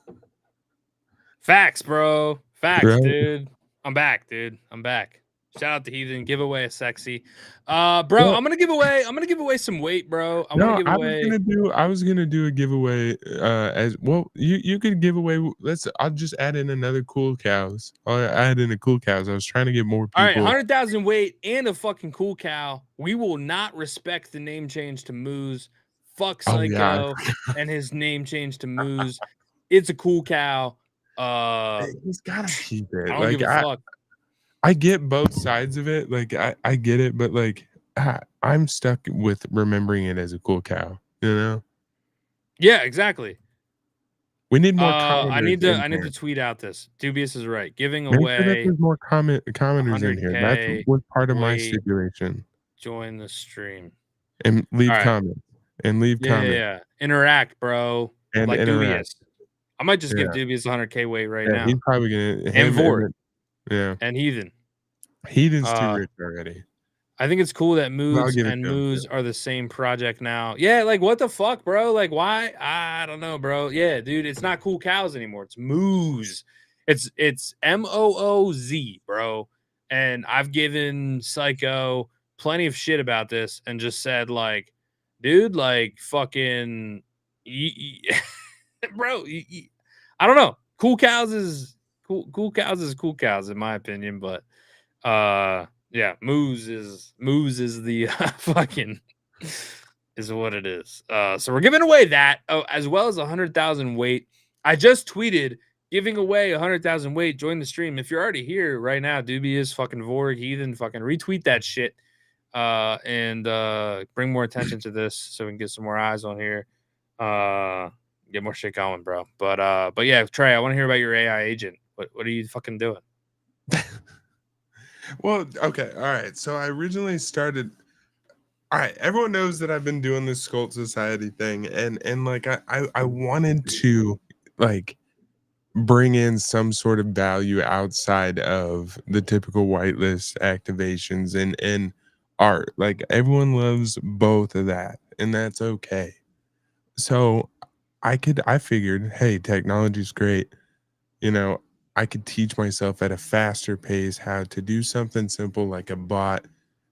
Facts, bro. Facts, Right? dude. I'm back, dude. I'm back. Shout out to Heathen. Give away a sexy. Bro, well, I'm gonna give away some weight, bro. I was gonna do a giveaway as well. You could give away. I'll just add in another cool cows. I'll add in a cool cows. I was trying to get more people. All right, 100,000 weight and a fucking cool cow. We will not respect the name change to Moose. Fuck Psycho and his name change to Moose. It's a cool cow. He's gotta keep it. I don't give a fuck. I get both sides of it. Like I get it, but like I'm stuck with remembering it as a cool cow. Yeah, exactly. We need more. I need to tweet out this. Dubious is right. Giving away. Sure there's more commenters in here. That was part of my stipulation. Join the stream and leave comments. Yeah. Interact, bro. And like interact. Dubious. I might just give Dubious 100K weight right now. He's probably gonna. And Vort. Yeah. And Heathen. Heathen's too rich already. I think it's cool that Moose and Moose are the same project now. Yeah, like what the fuck, bro? Like why? I don't know, bro. Yeah, dude, it's not cool cows anymore. It's Moose. It's MOOZ, bro. And I've given Psycho plenty of shit about this and just said like, dude, like fucking bro, I don't know. Cool cows is cool cows is cool cows in my opinion, but yeah, Moose is the fucking is what it is. So we're giving away that as well as 100,000 weight. I just tweeted giving away 100,000 weight. Join the stream if you're already here right now. Dubious, fucking Vorg, Heathen, fucking retweet that shit. And bring more attention to this so we can get some more eyes on here. Get more shit going, bro. But yeah, Trey, I want to hear about your AI agent. What are you fucking doing? Well, okay, all right. So I originally started. All right, everyone knows that I've been doing this Sculpt Society thing, and like I wanted to like bring in some sort of value outside of the typical whitelist activations and art. Like everyone loves both of that, and that's okay. So I figured, hey, technology's great. You know, I could teach myself at a faster pace how to do something simple like a bot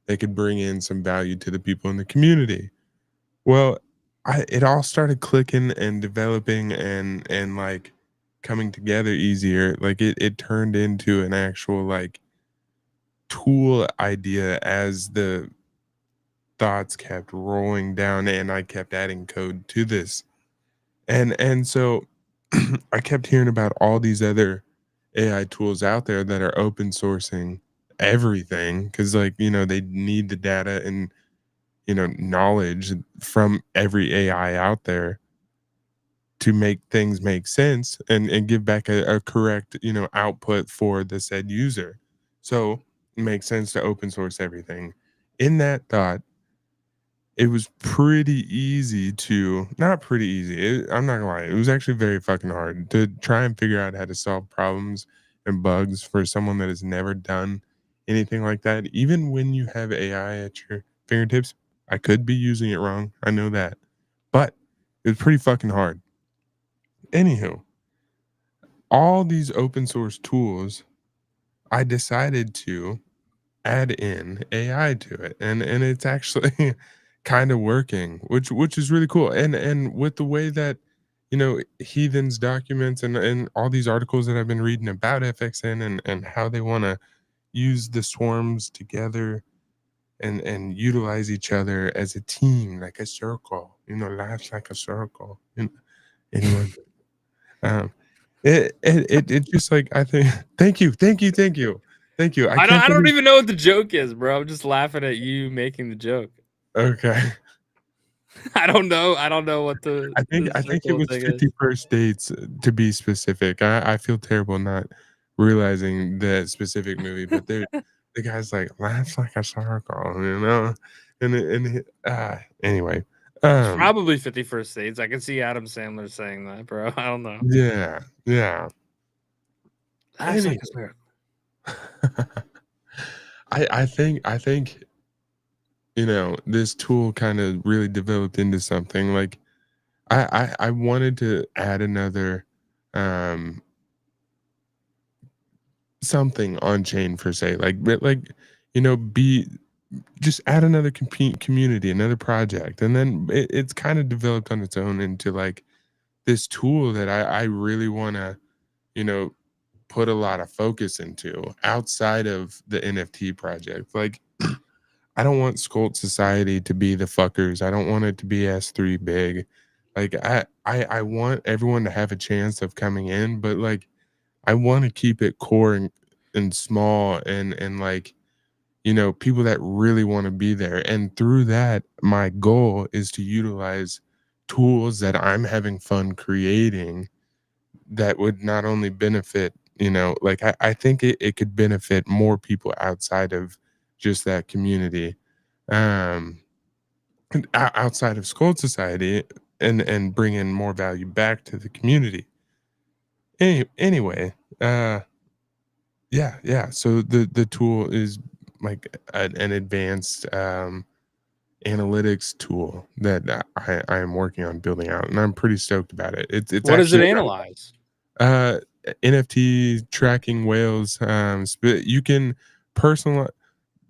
that could bring in some value to the people in the community. Well, it all started clicking and developing and like coming together easier. Like it turned into an actual like tool idea as the thoughts kept rolling down and I kept adding code to this. And so I kept hearing about all these other AI tools out there that are open sourcing everything because like they need the data and knowledge from every AI out there to make things make sense and give back a correct output for the said user. So it makes sense to open source everything. In that thought, it was pretty easy to not pretty easy. I'm not gonna lie, it was actually very fucking hard to try and figure out how to solve problems and bugs for someone that has never done anything like that. Even when you have AI at your fingertips, I could be using it wrong. I know that, but it was pretty fucking hard. Anywho, all these open source tools, I decided to add in AI to it, and it's actually kind of working, which is really cool. And with the way that Heathen's documents and all these articles that I've been reading about FXN and how they want to use the swarms together and utilize each other as a team, like a circle. Life's like a circle. Anyone? Um, it just like I think. Thank you. I don't even know what the joke is, bro. I'm just laughing at you making the joke. Okay. I don't know what the I think it was 51st Dates to be specific. I feel terrible not realizing that specific movie, but the guy's like laughs like a circle, anyway. It's probably 51st Dates. I can see Adam Sandler saying that, bro. I don't know. Yeah. Laughs like a circle. I think this tool kind of really developed into something like I wanted to add another something on chain for say be just add another community, another project, and then it's kind of developed on its own into like this tool that I really want to put a lot of focus into outside of the NFT project. Like I don't want Sculpt Society to be the fuckers. I don't want it to be S3 big. Like I want everyone to have a chance of coming in, but like I want to keep it core and small and like people that really want to be there. And through that, my goal is to utilize tools that I'm having fun creating that would not only benefit, like I think it could benefit more people outside of just that community. Outside of Scold Society and bring in more value back to the community. Anyway, yeah. So the tool is like an advanced analytics tool that I am working on building out, and I'm pretty stoked about it. It's what does it analyze? NFT tracking whales. You can personalize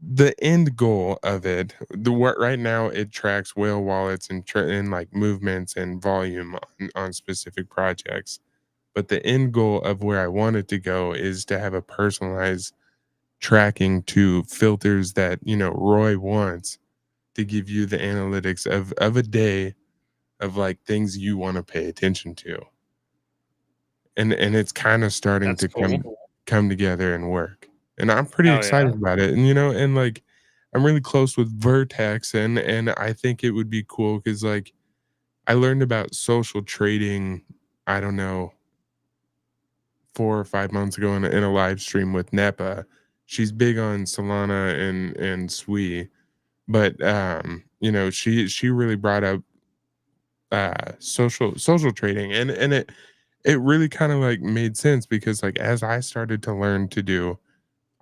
the end goal of it. Right now it tracks whale wallets and like movements and volume on specific projects. But the end goal of where I want it to go is to have a personalized tracking to filters that, Roy wants to give you the analytics of a day of like things you want to pay attention to. And it's kind of starting That's to cool. come together and work. And I'm pretty Hell excited yeah. about it. And and like I'm really close with Vertex and I think it would be cool cuz like I learned about social trading, I don't know, 4 or 5 months ago in a live stream with Nepa. She's big on Solana and Sui, but she really brought up social trading and it really kind of like made sense because like as I started to learn to do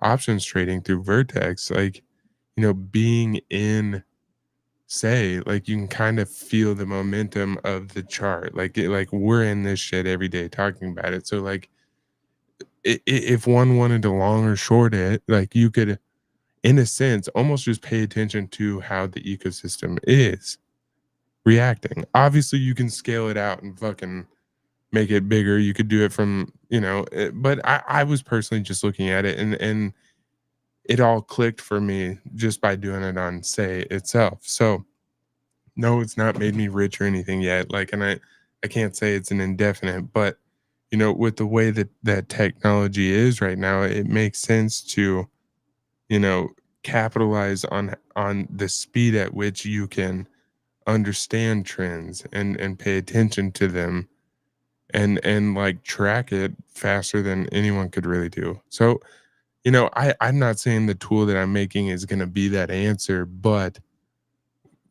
options trading through Vertex, like being in say like you can kind of feel the momentum of the chart like we're in this shit every day talking about it, so like if one wanted to long or short it, like you could in a sense almost just pay attention to how the ecosystem is reacting. Obviously you can scale it out and fucking make it bigger. You could do it from, but I was personally just looking at it and it all clicked for me just by doing it on say itself. So no, it's not made me rich or anything yet. Like, and I can't say it's an indefinite, but with the way that technology is right now, it makes sense to, you know, capitalize on the speed at which you can understand trends and pay attention to them and like track it faster than anyone could really do. So, I'm not saying the tool that I'm making is going to be that answer, but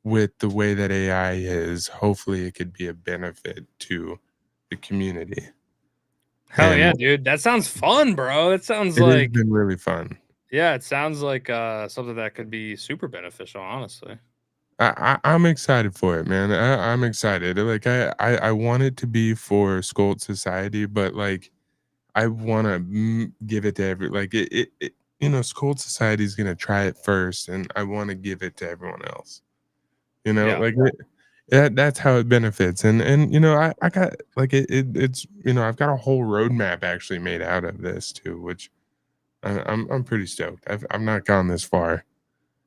with the way that AI is, hopefully it could be a benefit to the community. Hell yeah, And dude. That sounds fun, bro. It sounds it has like been really fun. yeah, it sounds like something that could be super beneficial, honestly. I'm excited for it, man. I'm excited. Like I want it to be for Scold Society, but like I want to give it to every like Scold Society is gonna try it first, and I want to give it to everyone else. Yeah. Like that's how it benefits, and I got like it's I've got a whole roadmap actually made out of this too, which I'm pretty stoked. I've not gone this far.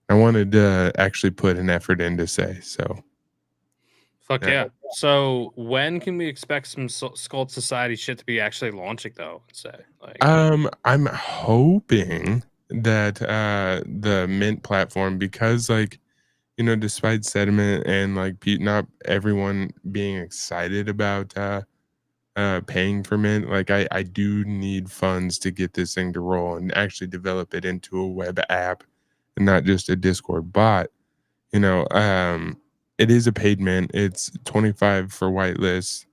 I wanted to actually put an effort in to say so. Fuck Yeah. yeah. So when can we expect some Skull Society shit to be actually launching though? Say like I'm hoping that the Mint platform, because like despite sentiment and like not everyone being excited about paying for Mint, like I do need funds to get this thing to roll and actually develop it into a web app and not just a Discord bot. You know, um, it is a paid Mint. It's 25 for whitelist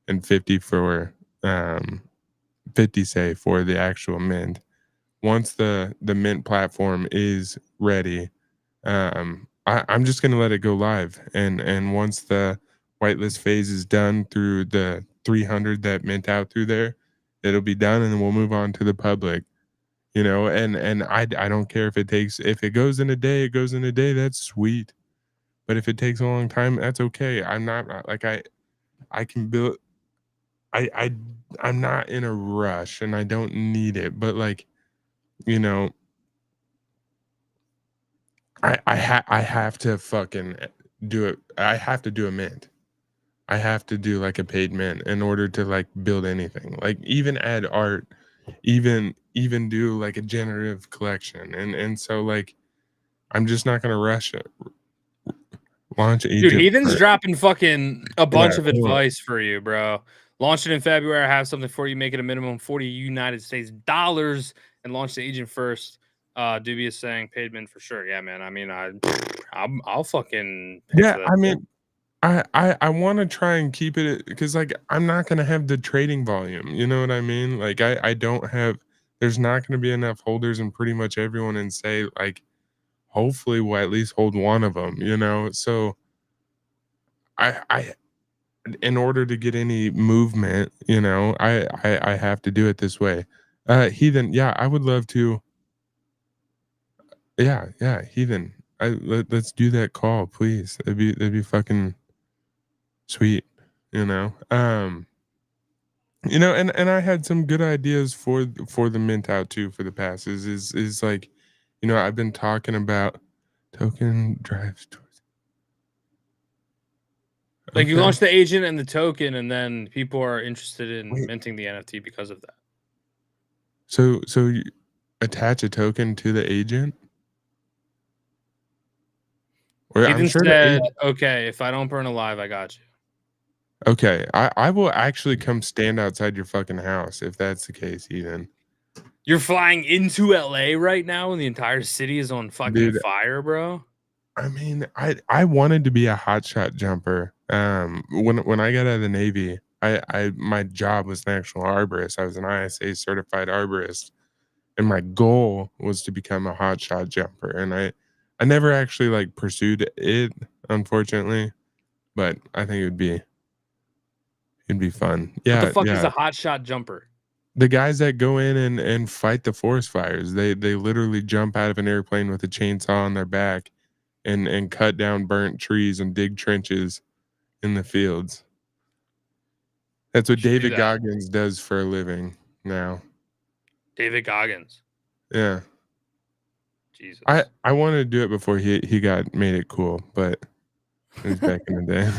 and 50 for 50 say for the actual Mint. Once the Mint platform is ready, I'm just gonna let it go live, and once the whitelist phase is done through the 300 that mint out through there, it'll be done, and then we'll move on to the public. And I don't care if it goes in a day, it goes in a day. That's sweet. But if it takes a long time, that's okay. I'm not like I can build. I I'm not in a rush, and I don't need it. But like you know, I have to fucking do it. I have to do a mint. I have to do like a paid mint in order to like build anything. Like even add art, even do like a generative collection. And so like I'm just not gonna rush it. Launch dude, agent Heathen's for dropping fucking a bunch yeah, of advice for you, bro. Launch it in February. I have something for you. Make it a minimum 40 United States dollars and launch the agent first. Dubious saying paid mint for sure. Yeah, man. I mean, I'll fucking pay yeah, for that. I Too. mean I want to try and keep it because like I'm not gonna have the trading volume. You know what I mean? Like I don't have. There's not gonna be enough holders in pretty much everyone and say like hopefully we'll at least hold one of them. So I in order to get any movement, I have to do it this way. Heathen, yeah, I would love to. Yeah, Heathen. Let's do that call, please. That'd be fucking sweet. You know. You know, and I had some good ideas for the mint out too for the passes. Is like, you know, I've been talking about token drives towards. Like you Okay. launch the agent and the token, and then people are interested in Wait. minting the NFT because of that. So you attach a token to the agent? Or I'm Ethan sure the said, agent. "Okay, if I don't burn alive, I got you." Okay, I will actually come stand outside your fucking house if that's the case, Ethan. You're flying into LA right now, and the entire city is on fucking Dude, fire, bro. I mean, I wanted to be a hotshot jumper. When I got out of the Navy, I my job was an actual arborist. I was an ISA certified arborist, and my goal was to become a hotshot jumper. And I never actually like pursued it, unfortunately. But I think it'd be fun. What the Yeah, fuck is yeah. a hot shot jumper? The guys that go in and fight the forest fires, they literally jump out of an airplane with a chainsaw on their back and cut down burnt trees and dig trenches in the fields. That's what Should do David that. Goggins does for a living now. David Goggins. Yeah. Jesus. I wanted to do it before he got made it cool, but it was back in the day.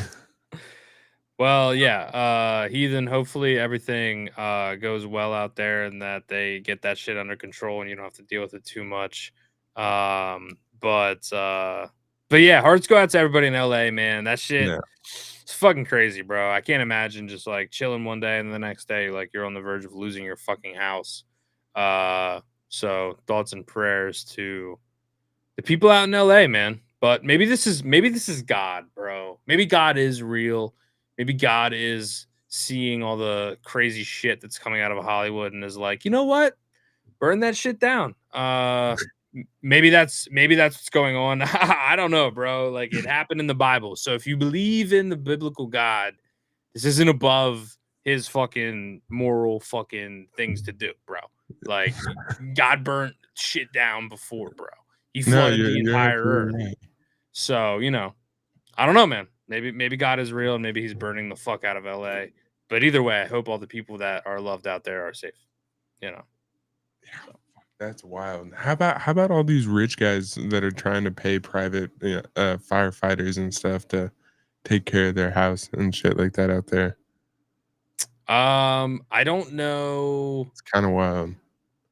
Well, yeah, Heathen, hopefully everything goes well out there and that they get that shit under control and you don't have to deal with it too much. But yeah, hearts go out to everybody in LA, man. That shit Yeah. it's fucking crazy, bro. I can't imagine just like chilling one day and the next day like you're on the verge of losing your fucking house. So thoughts and prayers to the people out in LA, man. But maybe this is God, bro. Maybe God is real. Maybe God is seeing all the crazy shit that's coming out of Hollywood and is like, you know what? Burn that shit down. Maybe that's what's going on. I don't know, bro. Like it happened in the Bible. So if you believe in the biblical God, this isn't above his fucking moral fucking things to do, bro. Like God burnt shit down before, bro. He No, flooded the you're entire absolutely earth. right. So, you know, I don't know, man. Maybe God is real and maybe he's burning the fuck out of LA. But either way, I hope all the people that are loved out there are safe. You know. That's wild. How about all these rich guys that are trying to pay private firefighters and stuff to take care of their house and shit like that out there? I don't know. It's kind of wild.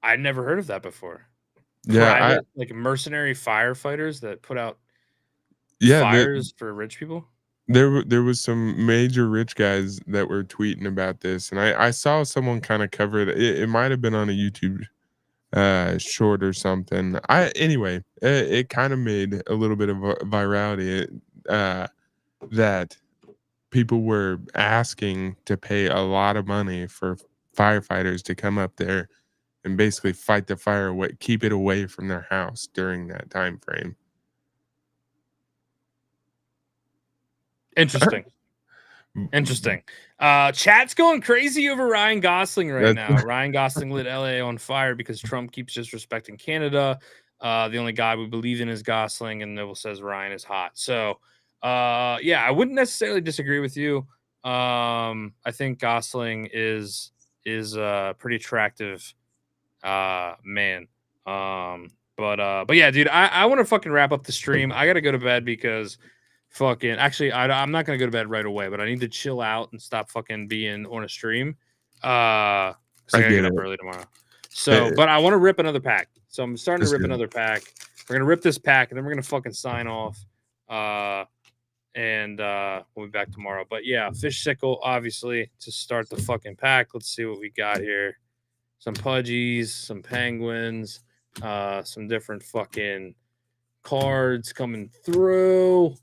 I'd never heard of that before. Yeah, Private, like mercenary firefighters that put out yeah, fires for rich people. there was some major rich guys that were tweeting about this, and I saw someone kind of cover it. It might have been on a YouTube short or something. Anyway, it kind of made a little bit of virality that people were asking to pay a lot of money for firefighters to come up there and basically fight the fire away, keep it away from their house during that time frame. Interesting. Interesting. Chat's going crazy over Ryan Gosling right now. Ryan Gosling lit LA on fire because Trump keeps disrespecting Canada. The only guy we believe in is Gosling, and Noble says Ryan is hot. So, yeah, I wouldn't necessarily disagree with you. I think Gosling is pretty attractive man. But yeah, dude, I want to fucking wrap up the stream. I gotta go to bed because fucking actually I'm not gonna go to bed right away, but I need to chill out and stop fucking being on a stream. So I gotta get get up it. early tomorrow. So, but I want to rip another pack. So I'm starting to rip another pack. We're gonna rip this pack and then we're gonna fucking sign off. And we'll be back tomorrow. But yeah, fish sickle, obviously, to start the fucking pack. Let's see what we got here. Some Pudgies, some penguins, some different fucking cards coming through.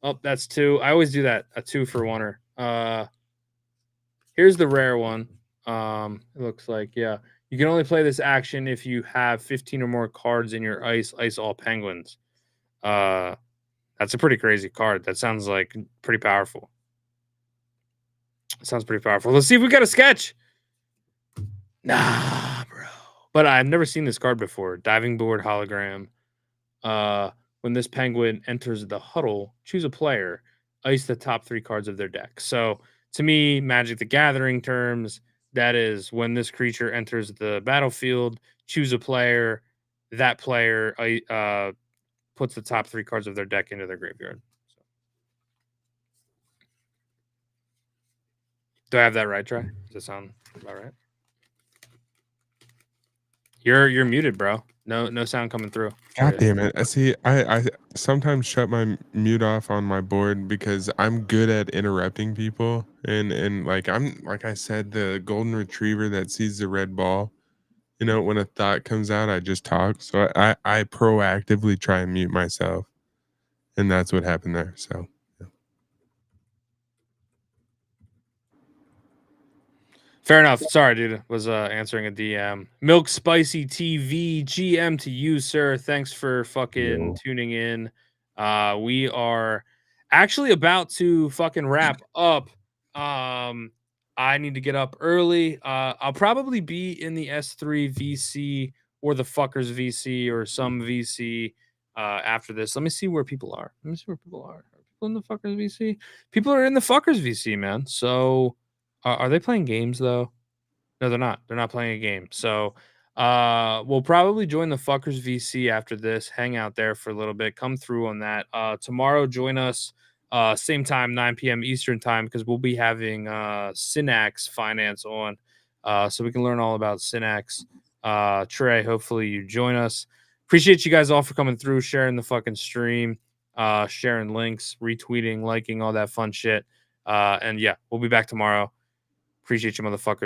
Oh, that's two. I always do that. A 2-for-1er. Here's the rare one. It looks like, yeah. You can only play this action if you have 15 or more cards in your ice all penguins. That's a pretty crazy card. That sounds like pretty powerful. Sounds pretty powerful. Let's see if we got a sketch. Nah, bro. But I've never seen this card before. Diving board hologram. When this penguin enters the huddle, choose a player, ice the top 3 cards of their deck. So to me, Magic the Gathering terms, that is when this creature enters the battlefield, choose a player. That player puts the top 3 cards of their deck into their graveyard. So. Do I have that right, Trey? Does that sound about right? You're muted, bro. No sound coming through. God damn it. See, I sometimes shut my mute off on my board because I'm good at interrupting people. And like I said, the golden retriever that sees the red ball. You know, when a thought comes out, I just talk. So I proactively try and mute myself. And that's what happened there. So yeah. Fair enough. Sorry, dude. Was answering a DM. Milk Spicy TV GM to you, sir. Thanks for fucking tuning in. We are actually about to fucking wrap up. I need to get up early. I'll probably be in the S3 VC or the fuckers VC or some VC after this. Let me see where people are. Let me see where people are. Are people in the fuckers VC? People are in the fuckers VC, man. So are they playing games though? No, they're not. They're not playing a game. So we'll probably join the fuckers VC after this. Hang out there for a little bit. Come through on that. Tomorrow, join us same time, 9 p.m. Eastern time, because we'll be having Synax Finance on, so we can learn all about Synax. Trey, hopefully you join us. Appreciate you guys all for coming through, sharing the fucking stream, sharing links, retweeting, liking, all that fun shit. And yeah, we'll be back tomorrow. Appreciate you, motherfuckers.